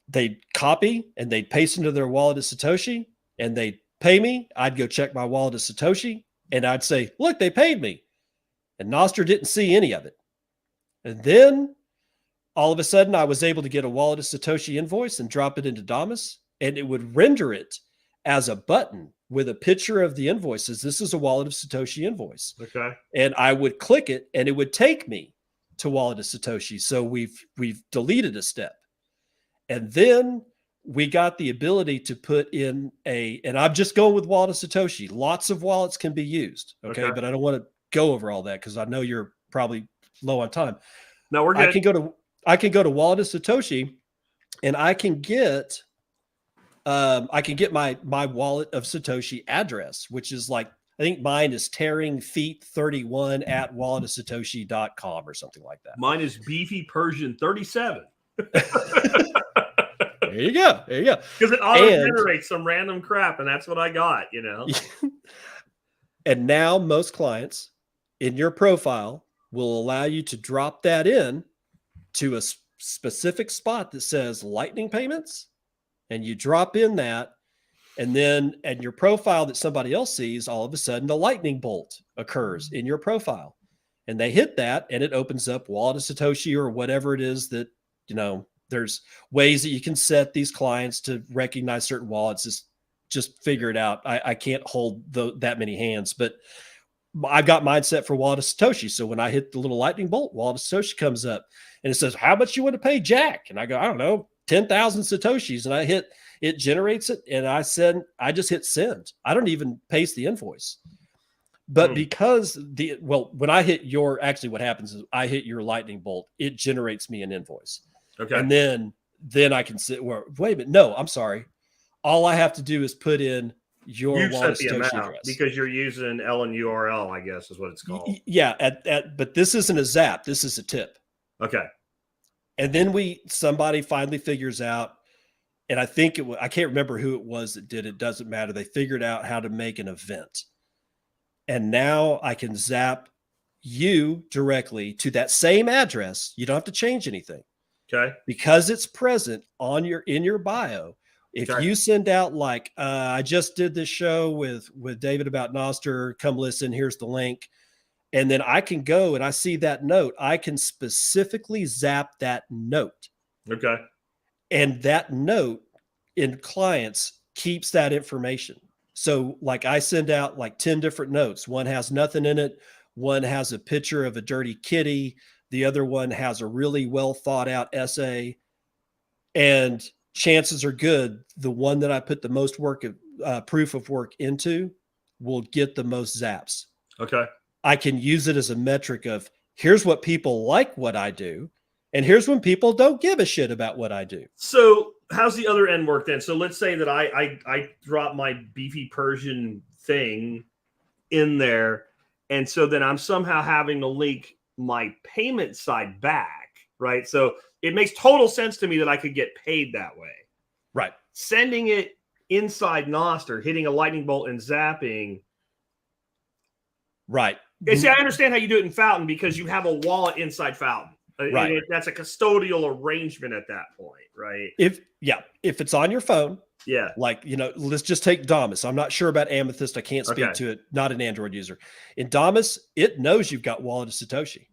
they'd copy and they'd paste into their Wallet of Satoshi, and they'd pay me. I'd go check my Wallet of Satoshi, and I'd say, look, they paid me. And Nostr didn't see any of it. And then all of a sudden I was able to get a Wallet of Satoshi invoice and drop it into Damas, and it would render it as a button with a picture of the invoices. This is a Wallet of Satoshi invoice. Okay. And I would click it and it would take me to Wallet of Satoshi. So we've deleted a step. And then we got the ability to put in and I'm just going with Wallet of Satoshi. Lots of wallets can be used. Okay. But I don't want to go over all that because I know you're probably low on time. No, we're good. I can go to Wallet of Satoshi, and I can get my Wallet of Satoshi address, which is like, I think mine is tearingfeet31 at walletofsatoshi.com or something like that. Mine is beefy Persian 37. There you go. Because it auto generates some random crap, and that's what I got, And now most clients in your profile will allow you to drop that in to a specific spot that says lightning payments, and you drop in that, and then in your profile that somebody else sees, all of a sudden the lightning bolt occurs in your profile, and they hit that, and it opens up Wallet of Satoshi or whatever it is that, there's ways that you can set these clients to recognize certain wallets. Just figure it out. I can't hold that many hands, but I've got mine set for Wallet of Satoshi. So when I hit the little lightning bolt, Wallet of Satoshi comes up and it says, how much you want to pay Jack? And I go, I don't know, 10,000 Satoshis. And I hit, it generates it. And I just hit send. I don't even paste the invoice. But because when I hit what happens is I hit your lightning bolt, it generates me an invoice. Okay. And then I can sit wait a minute. No, I'm sorry. All I have to do is put in your Wallet of Satoshi address, because you're using LN URL, I guess is what it's called. Yeah. But this isn't a zap. This is a tip. Okay. And then somebody finally figures out, and I think I can't remember who it was that did it. Doesn't matter. They figured out how to make an event. And now I can zap you directly to that same address. You don't have to change anything. Okay. Because it's present in your bio. If you send out like, I just did this show with David about Nostr, come listen, here's the link. And then I can go and I see that note. I can specifically zap that note. Okay. And that note in clients keeps that information. So like I send out like 10 different notes. One has nothing in it. One has a picture of a dirty kitty. The other one has a really well thought out essay. And chances are good, the one that I put the most proof of work into will get the most zaps. Okay. I can use it as a metric of here's what people like what I do, and here's when people don't give a shit about what I do. So how's the other end work then? So let's say that I drop my beefy Persian thing in there, and so then I'm somehow having to link my payment side back, right? So it makes total sense to me that I could get paid that way. Right. Sending it inside Nostr, hitting a lightning bolt and zapping. Right. See, I understand how you do it in Fountain because you have a wallet inside Fountain. Right. That's a custodial arrangement at that point, right? If it's on your phone, yeah. Like, let's just take Damas. I'm not sure about Amethyst. I can't speak to it. Not an Android user. In Damas, it knows you've got Wallet of Satoshi.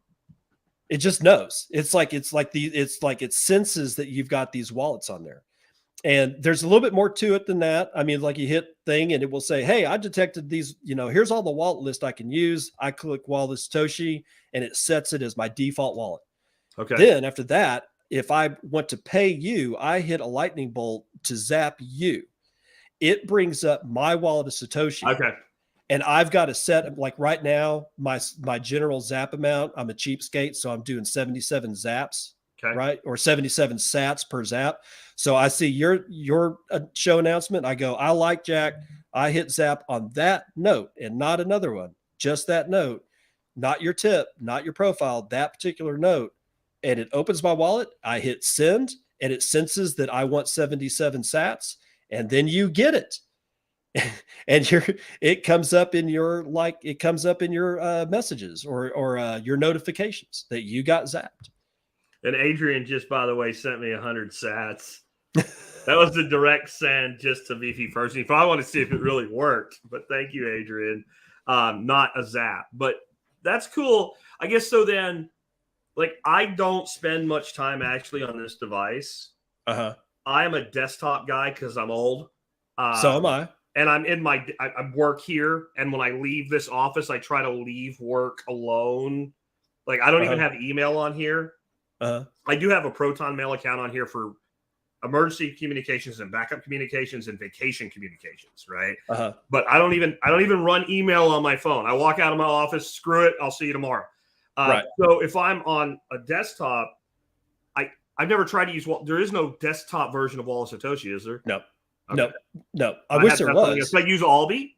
It just knows. It's like it senses that you've got these wallets on there. And there's a little bit more to it than that. I mean, like you hit thing and it will say, hey, I detected these, here's all the wallet list I can use. I click Wallet of Satoshi and it sets it as my default wallet. Okay. Then after that, if I want to pay you, I hit a lightning bolt to zap you. It brings up my Wallet of Satoshi. Okay. And I've got a set, like right now, my general zap amount, I'm a cheapskate, so I'm doing 77 zaps, right? Or 77 sats per zap. So I see your show announcement. I go, I like Jack. I hit zap on that note and not another one, just that note. not your tip, not your profile, that particular note, and it opens my wallet, I hit send, and it senses that I want 77 sats, and then you get it. And it comes up in your messages or your notifications that you got zapped. And Adrian just, by the way, sent me 100 sats. That was a direct send just to VP first. If I want to see if it really worked, but thank you, Adrian. Not a zap, but that's cool. I guess so. Then, like, I don't spend much time actually on this device. I am a desktop guy because I'm old. So am I. And I'm in I work here, and when I leave this office, I try to leave work alone. Like, I don't even have email on here. I do have a Proton Mail account on here for emergency communications and backup communications and vacation communications, right? But I don't even run email on my phone. I walk out of my office, screw it, I'll see you tomorrow. So if I'm on a desktop, I've never tried to use. There is no desktop version of Wallet Satoshi, is there? No. Okay. No. I wish there was. Should I use Albi?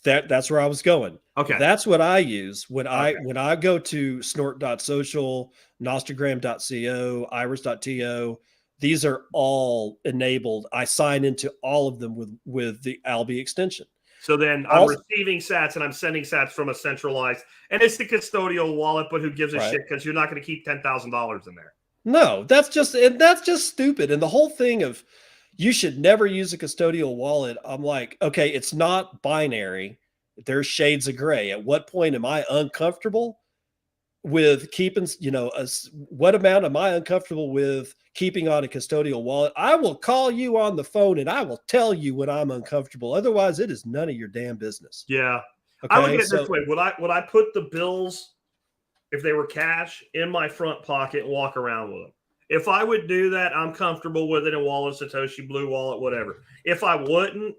That's where I was going. Okay. That's what I use when I go to snort.social, nostagram.co, iris.to. These are all enabled. I sign into all of them with the Albi extension. So then I'm receiving sats and I'm sending sats from a centralized, and it's the custodial wallet, but who gives a shit, because you're not going to keep $10,000 in there. No, that's just stupid. And the whole thing of you should never use a custodial wallet. I'm like, okay, it's not binary. There's shades of gray. At what point am I uncomfortable with keeping, what amount am I uncomfortable with keeping on a custodial wallet? I will call you on the phone and I will tell you when I'm uncomfortable. Otherwise, it is none of your damn business. Yeah. Okay, I look at it this way. Would I put the bills, if they were cash, in my front pocket and walk around with them? If I would do that, I'm comfortable with it in Wallet, Satoshi, Blue Wallet, whatever. If I wouldn't,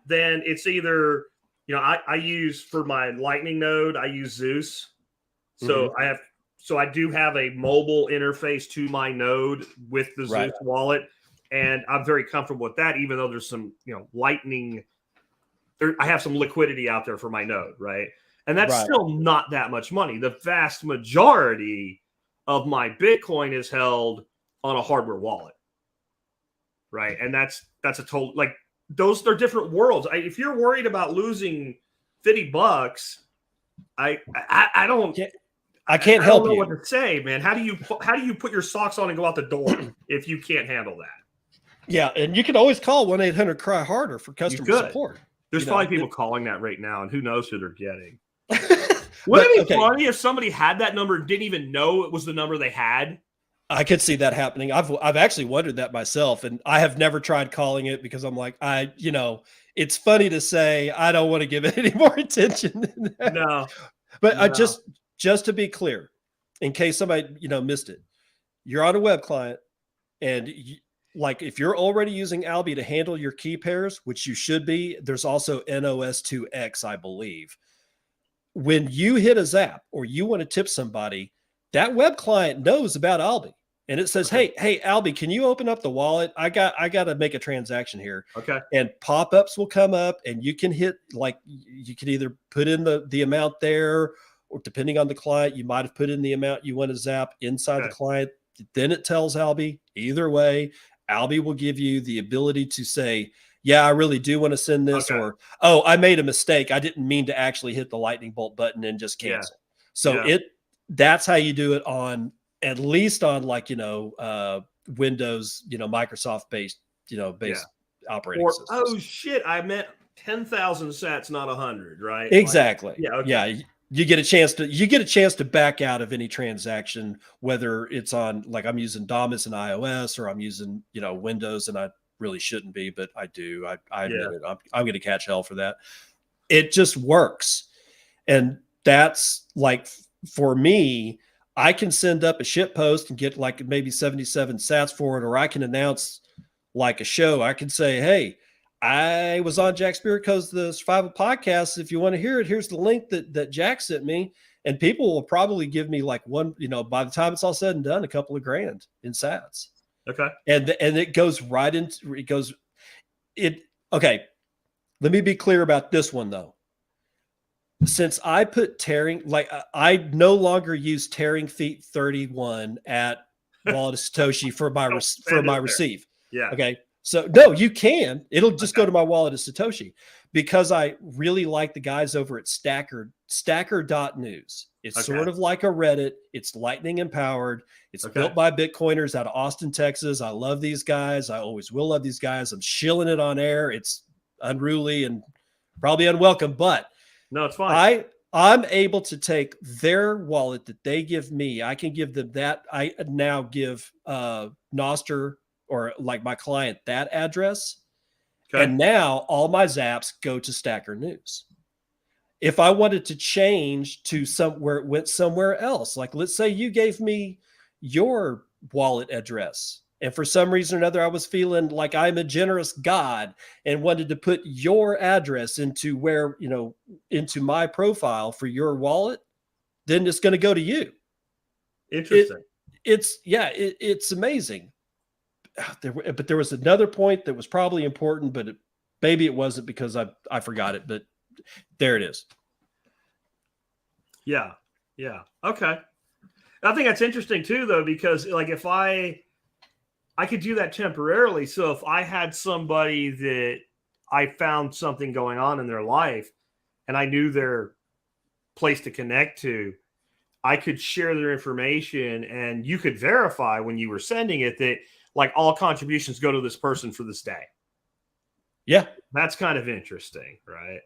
then it's either, I use for my Lightning node, I use Zeus. So I do have a mobile interface to my node with the Zeus wallet, and I'm very comfortable with that, even though there's some, Lightning. I have some liquidity out there for my node, right? And that's still not that much money. The vast majority of my Bitcoin is held on a hardware wallet, right? And that's a total, like, those are different worlds. If you're worried about losing $50, I can't help you. I don't know what to say, man. How do you put your socks on and go out the door if you can't handle that? Yeah, and you can always call 1-800-CRY-HARDER for customer support. There's probably people calling that right now, and who knows who they're getting. Wouldn't it be funny if somebody had that number and didn't even know it was the number they had? I could see that happening. I've actually wondered that myself, and I have never tried calling it because I'm like, it's funny to say I don't want to give it any more attention than that. No. But just to be clear, in case somebody, missed it, you're on a web client, and if you're already using Albi to handle your key pairs, which you should be, there's also NOS2X, I believe. When you hit a zap or you want to tip somebody, that web client knows about Albi, and it says, hey, Albi, can you open up the wallet? I got to make a transaction here. Okay. And pop-ups will come up, and you can hit, you can either put in the amount there, or depending on the client, you might have put in the amount you want to zap inside the client. Then it tells Albi. Either way, Albi will give you the ability to say, yeah, I really do want to send this, or, oh, I made a mistake. I didn't mean to actually hit the lightning bolt button and just cancel. So that's how you do it on, at least on Windows, Microsoft based, operating systems. Oh shit, I meant 10,000 sats, not 100, right? Exactly. You get a chance to back out of any transaction, whether it's on, I'm using Damus and iOS, or I'm using, Windows, and I really shouldn't be, but I do. I admit it. I'm going to catch hell for that. It just works. And that's for me, I can send up a shit post and get maybe 77 sats for it, or I can announce a show. I can say, hey, I was on Jack Spirico's The Survival Podcast. If you want to hear it, here's the link that Jack sent me. And people will probably give me one, by the time it's all said and done, a couple of grand in sats. Okay. And it goes right into, okay. Let me be clear about this one though. since I put tearing, like I no longer use tearing feet 31 at Wallet of Satoshi for my receive. Yeah. Okay. So no, you can. It'll just Okay. go to my Wallet of Satoshi because I really like the guys over at Stacker.news. It's sort of like a Reddit. It's lightning empowered. It's built by Bitcoiners out of Austin, Texas. I love these guys. I always will love these guys. I'm shilling it on air. It's unruly and probably unwelcome, but no, it's fine. I'm able to take their wallet that they give me. I can give them that. I now give Nostr or like my client that address. Okay. And now all my zaps go to Stacker News. If I wanted to change to somewhere, it went somewhere else. Like let's say you gave me your wallet address. And for some reason or another, I was feeling like I'm a generous God and wanted to put your address into where, you know, into my profile for your wallet, then it's going to go to you. Interesting. It's amazing. But there was another point that was probably important, but maybe it wasn't because I forgot it, but there it is. Yeah. Yeah. Okay. I think that's interesting too, though, because like if I could do that temporarily. So if I had somebody that I found something going on in their life and I knew their place to connect to, I could share their information and you could verify when you were sending it that like all contributions go to this person for this day. Yeah. That's kind of interesting, right?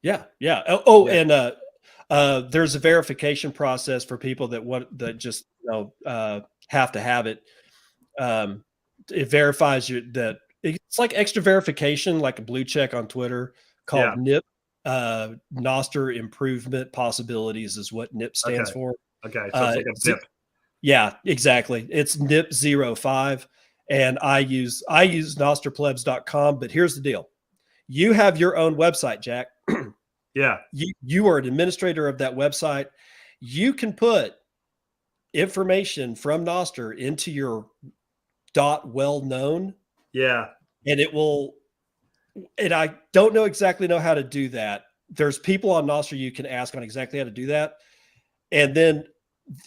Yeah. Yeah. And there's a verification process for people that just, you know, have to have it. It verifies you that it's like extra verification, like a blue check on Twitter called NIP. Nostr Improvement Possibilities is what NIP stands for. Okay. So it's like a zip. Yeah, exactly. It's NIP 05. And I use nostrplebs.com, but here's the deal. You have your own website, Jack. Yeah. You are an administrator of that website. You can put information from Nostr into your .well known. Yeah. And it will, and I don't know how to do that. There's people on Nostr you can ask on exactly how to do that. And then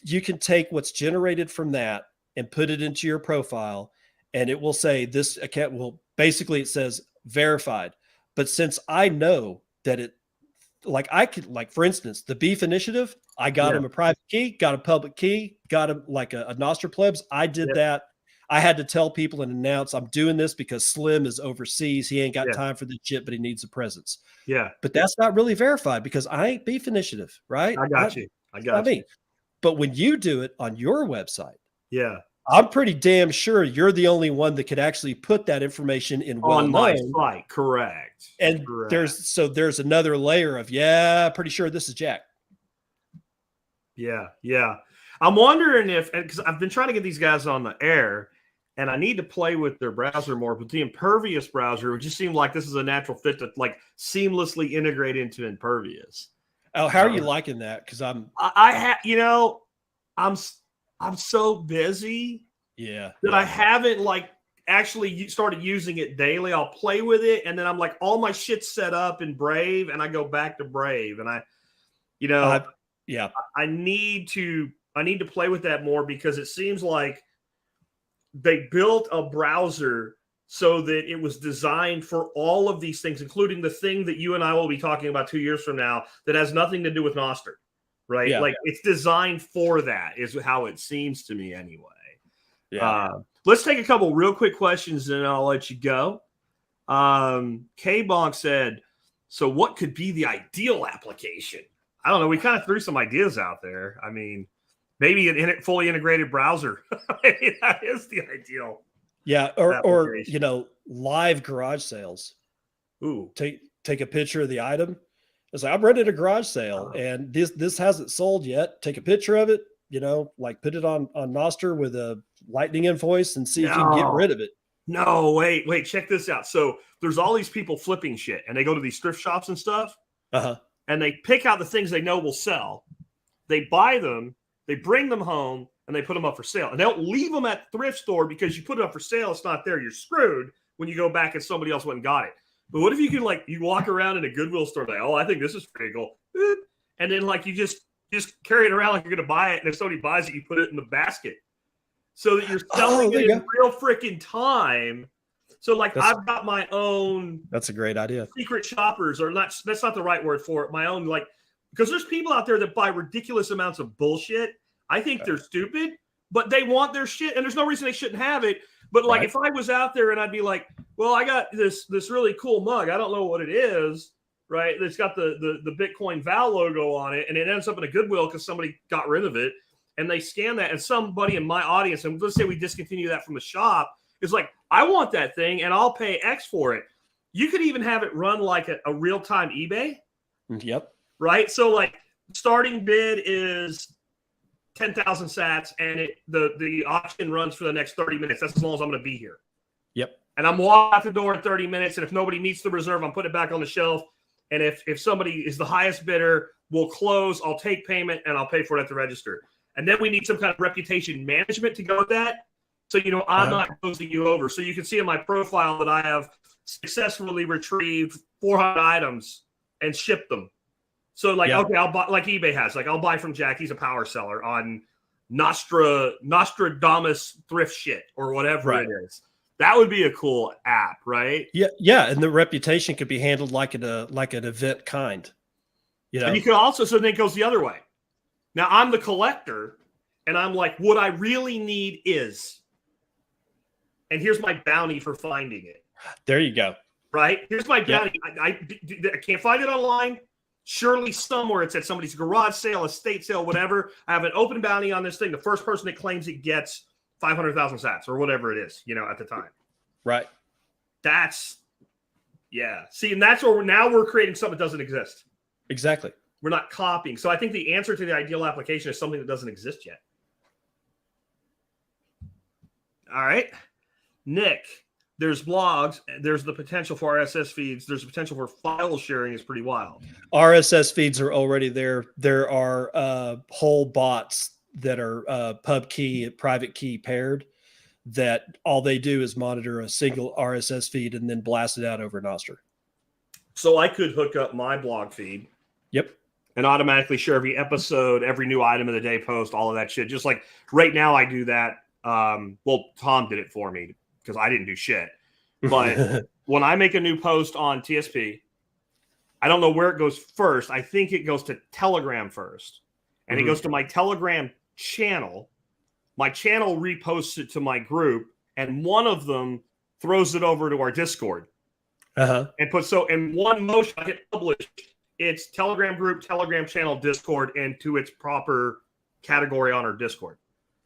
you can take what's generated from that and put it into your profile. And it will say this account will basically, it says verified. But since I know that it, like I could, like for instance, the Beef Initiative, I got him a private key, got a public key, got him like a Nostr plebs. I did that. I had to tell people and announce I'm doing this because Slim is overseas. He ain't got time for this shit, but he needs a presence. Yeah. But that's not really verified because I ain't Beef Initiative, right? I got you. But when you do it on your website, I'm pretty damn sure you're the only one that could actually put that information in on my site. Correct. And there's another layer of, pretty sure this is Jack. Yeah. Yeah. I'm wondering if, because I've been trying to get these guys on the air and I need to play with their browser more, but the Impervious browser, it just seemed like this is a natural fit to like seamlessly integrate into Impervious. Oh, how are you liking that? Because I'm so busy. Yeah. That I haven't like actually started using it daily. I'll play with it. And then I'm like, all my shit's set up in Brave and I go back to Brave and I need to play with that more because it seems like they built a browser so that it was designed for all of these things, including the thing that you and I will be talking about 2 years from now that has nothing to do with Nostr, right? Yeah. Like it's designed for that is how it seems to me anyway. Yeah. Let's take a couple real quick questions and I'll let you go. K-Bonk said, so what could be the ideal application? I don't know. We kind of threw some ideas out there. I mean, maybe a fully integrated browser. Maybe that is the ideal. Yeah. Or live garage sales. Ooh. Take a picture of the item. It's like, I'm running a garage sale and this hasn't sold yet. Take a picture of it, like put it on Nostr with a lightning invoice and see if you can get rid of it. No, wait, check this out. So there's all these people flipping shit and they go to these thrift shops and stuff. And they pick out the things they know will sell. They buy them, they bring them home, and they put them up for sale. And they don't leave them at the thrift store because you put it up for sale, it's not there. You're screwed when you go back and somebody else went and got it. But what if you could, you walk around in a Goodwill store like, oh, I think this is pretty cool. and then like you just carry it around like you're going to buy it, and if somebody buys it, you put it in the basket so that you're selling it in real freaking time. So like I've got my own. That's a great idea. Secret shoppers, or not. That's not the right word for it. My own, like, because there's people out there that buy ridiculous amounts of bullshit. I think they're stupid, but they want their shit, and there's no reason they shouldn't have it. But like, if I was out there and I'd be like, well, I got this really cool mug. I don't know what it is, right? It's got the Bitcoin Val logo on it, and it ends up in a Goodwill because somebody got rid of it, and they scan that, and somebody in my audience, and let's say we discontinue that from the shop, is like, I want that thing, and I'll pay X for it. You could even have it run like a real-time eBay. Yep. Right? So like starting bid is 10,000 sats, and the auction runs for the next 30 minutes. That's as long as I'm going to be here. Yep. And I'm walking out the door in 30 minutes, and if nobody meets the reserve, I'm putting it back on the shelf. And if somebody is the highest bidder, we'll close, I'll take payment, and I'll pay for it at the register. And then we need some kind of reputation management to go with that. So, you know, I'm not closing you over. So you can see in my profile that I have successfully retrieved 400 items and shipped them. So like, okay, I'll buy, like eBay has, like I'll buy from Jack. He's a power seller on Nostradamus thrift shit or whatever it is. That would be a cool app, right? Yeah. Yeah. And the reputation could be handled like an event kind, you know, and you could also, so then it goes the other way. Now I'm the collector and I'm like, what I really need is, and here's my bounty for finding it. There you go. Right? Here's my bounty. I can't find it online. Surely somewhere it's at somebody's garage sale, estate sale, whatever. I have an open bounty on this thing. The first person that claims it gets 500,000 sats or whatever it is, you know, at the time. Right. See, and that's where we're creating something that doesn't exist. Exactly. We're not copying. So I think the answer to the ideal application is something that doesn't exist yet. All right. Nick, there's blogs, there's the potential for RSS feeds, there's the potential for file sharing is pretty wild. RSS feeds are already there. There are whole bots that are pub key, private key paired, that all they do is monitor a single RSS feed and then blast it out over Nostr. So I could hook up my blog feed. Yep. And automatically share every episode, every new item of the day post, all of that shit. Just like right now I do that. Well, Tom did it for me because I didn't do shit. But when I make a new post on TSP, I don't know where it goes first. I think it goes to Telegram first. And it goes to my Telegram channel. My channel reposts it to my group. And one of them throws it over to our Discord. And puts, so in one motion, I hit publish. It's Telegram group, Telegram channel, Discord, and to its proper category on our Discord.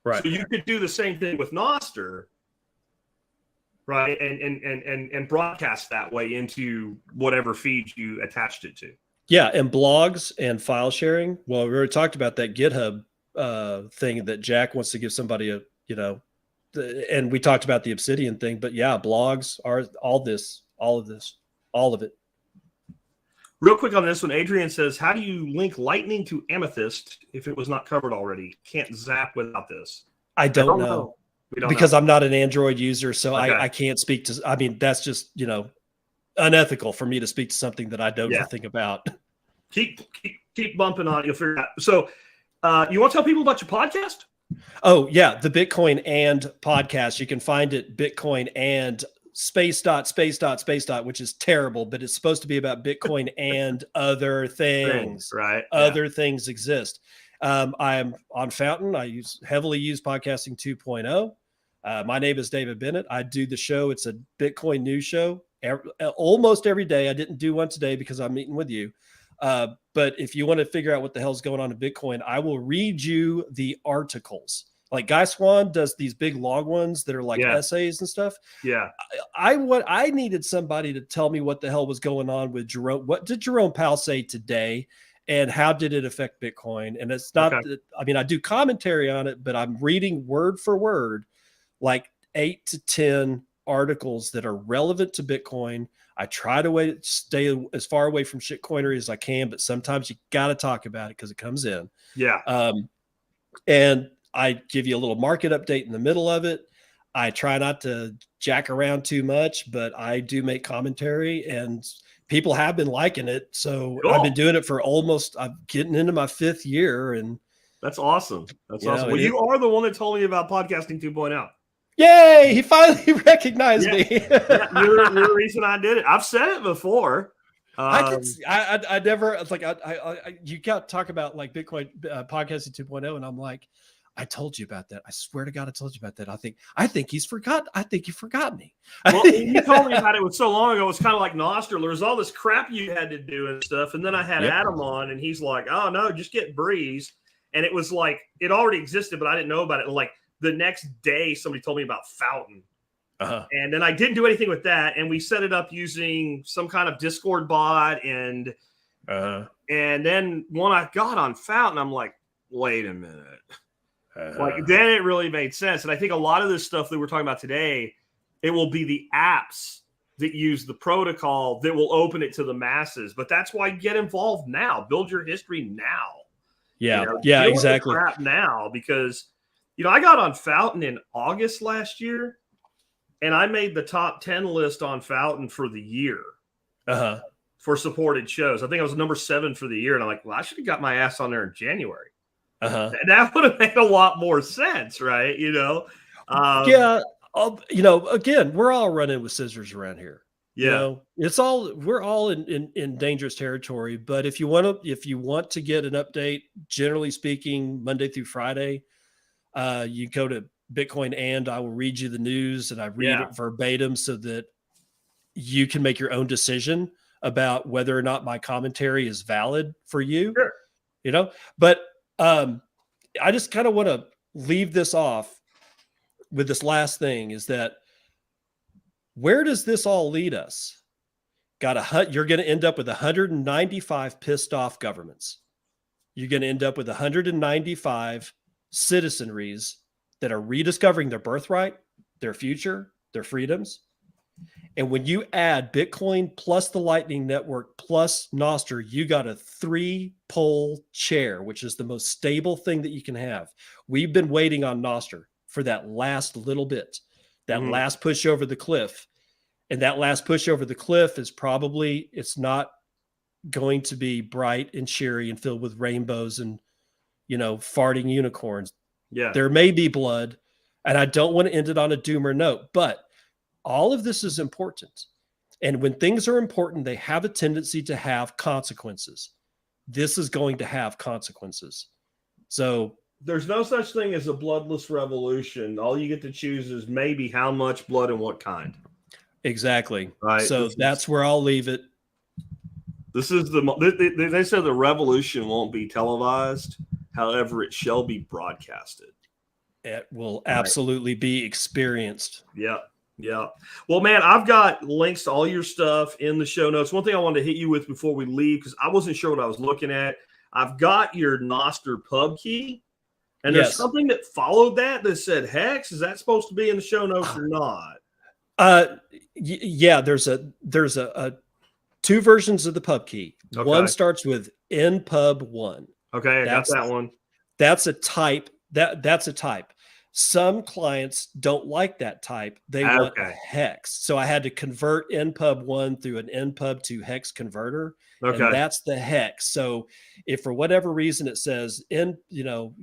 Right. So you could do the same thing with Nostr, right? And broadcast that way into whatever feed you attached it to. Yeah, and blogs and file sharing. Well, we already talked about that GitHub thing that Jack wants to give somebody a, you know, and we talked about the Obsidian thing, but yeah, blogs are all of it. Real quick on this one, Adrian says, how do you link Lightning to Amethyst if it was not covered already? Can't zap without this. I don't know. Because I'm not an Android user, so okay. I can't speak to, I mean, that's just, you know, unethical for me to speak to something that I don't know anything about. Keep bumping on it. You'll figure it out. So you want to tell people about your podcast? Oh, yeah. The Bitcoin and podcast. You can find it Bitcoin and space dot, which is terrible, but it's supposed to be about Bitcoin and other things. Right. Other things exist. I'm on Fountain. I heavily use Podcasting 2.0. My name is David Bennett. I do the show. It's a Bitcoin news show almost every day. I didn't do one today because I'm meeting with you. But if you want to figure out what the hell's going on in Bitcoin, I will read you the articles. Like Guy Swan does these big long ones that are like essays and stuff. Yeah. I needed somebody to tell me what the hell was going on with Jerome. What did Jerome Powell say today? And how did it affect Bitcoin? And it's not, I mean, I do commentary on it, but I'm reading word for word, like 8 to 10 articles that are relevant to Bitcoin. I try to stay as far away from shitcoinery as I can, but sometimes you got to talk about it because it comes in. Yeah. And I give you a little market update in the middle of it. I try not to jack around too much, but I do make commentary, and people have been liking it. So Cool. I've been doing it for I'm getting into my 5th year, and that's awesome. That's awesome. Well, you are the one that told me about podcasting 2.0. Yay! He finally recognized me. Yeah, you're the reason I did it. I've said it before. I never. It's like you got to talk about like Bitcoin podcasting 2.0, and I'm like, I told you about that. I swear to God, I told you about that. I think he's forgot. I think you forgot me. Well, you told me about it was so long ago. It was kind of like Nostr. There was all this crap you had to do and stuff. And then I had Adam on, and he's like, "Oh no, just get Breeze." And it was like it already existed, but I didn't know about it. And like the next day, somebody told me about Fountain. And then I didn't do anything with that. And we set it up using some kind of Discord bot. And then when I got on Fountain, I'm like, wait a minute. Like then it really made sense. And I think a lot of this stuff that we're talking about today, it will be the apps that use the protocol that will open it to the masses. But that's why you get involved now. Build your history now. Yeah, yeah, exactly. Crap now, because I got on Fountain in August last year, and I made the top 10 list on Fountain for the year for supported shows. I think I was number 7 for the year, and I'm like, well, I should have got my ass on there in January. And that would have made a lot more sense, right? Again, we're all running with scissors around here. Yeah, we're all in dangerous territory. But if you want to get an update, generally speaking, Monday through Friday, you go to Bitcoin, and I will read you the news, and I read it verbatim so that you can make your own decision about whether or not my commentary is valid for you. Sure. But I just kind of want to leave this off with this last thing, is that where does this all lead us? You're going to end up with 195 pissed off governments. You're going to end up with 195 citizenries that are rediscovering their birthright, their future, their freedoms. And when you add Bitcoin plus the Lightning Network plus Nostr, you got a 3-pole chair, which is the most stable thing that you can have. We've been waiting on Nostr for that last little bit, that last push over the cliff. And that last push over the cliff is it's not going to be bright and cheery and filled with rainbows and, farting unicorns. Yeah. There may be blood, and I don't want to end it on a doomer note, but all of this is important. And when things are important, they have a tendency to have consequences. This is going to have consequences. So there's no such thing as a bloodless revolution. All you get to choose is maybe how much blood and what kind. Exactly. Right. So that's where I'll leave it. This is they said the revolution won't be televised. However, it shall be broadcasted. It will absolutely be experienced. Yeah. Yeah. Well, man, I've got links to all your stuff in the show notes. One thing I wanted to hit you with before we leave, because I wasn't sure what I was looking at. I've got your Nostr pub key, and there's something that followed that said Hex. Is that supposed to be in the show notes or not? Yeah, there's a 2 versions of the pub key. Okay. One starts with npub1. Okay, I got that one. That's a type. That's a type. Some clients don't like that type. They want a hex. So I had to convert npub1 through an npub to hex converter. Okay. And that's the hex. So if for whatever reason it says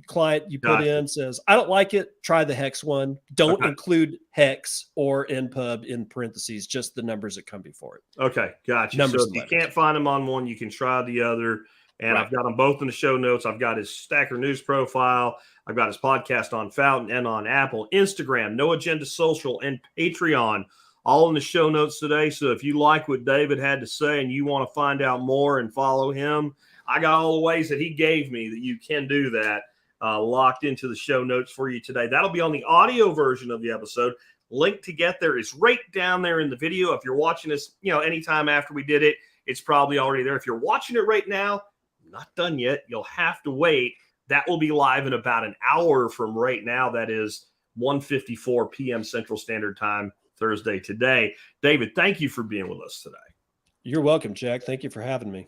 client you put in says, I don't like it, try the hex one. Don't include hex or npub in parentheses, just the numbers that come before it. Okay, gotcha. So if you can't find them on one, you can try the other. And I've got them both in the show notes. I've got his Stacker News profile. I've got his podcast on Fountain and on Apple, Instagram, No Agenda Social, and Patreon, all in the show notes today. So if you like what David had to say and you want to find out more and follow him, I got all the ways that he gave me that you can do that locked into the show notes for you today. That'll be on the audio version of the episode. Link to get there is right down there in the video. If you're watching this, anytime after we did it, it's probably already there. If you're watching it right now, not done yet. You'll have to wait. That will be live in about an hour from right now. That is 1:54 p.m. Central Standard Time, Thursday today. David, thank you for being with us today. You're welcome, Jack. Thank you for having me.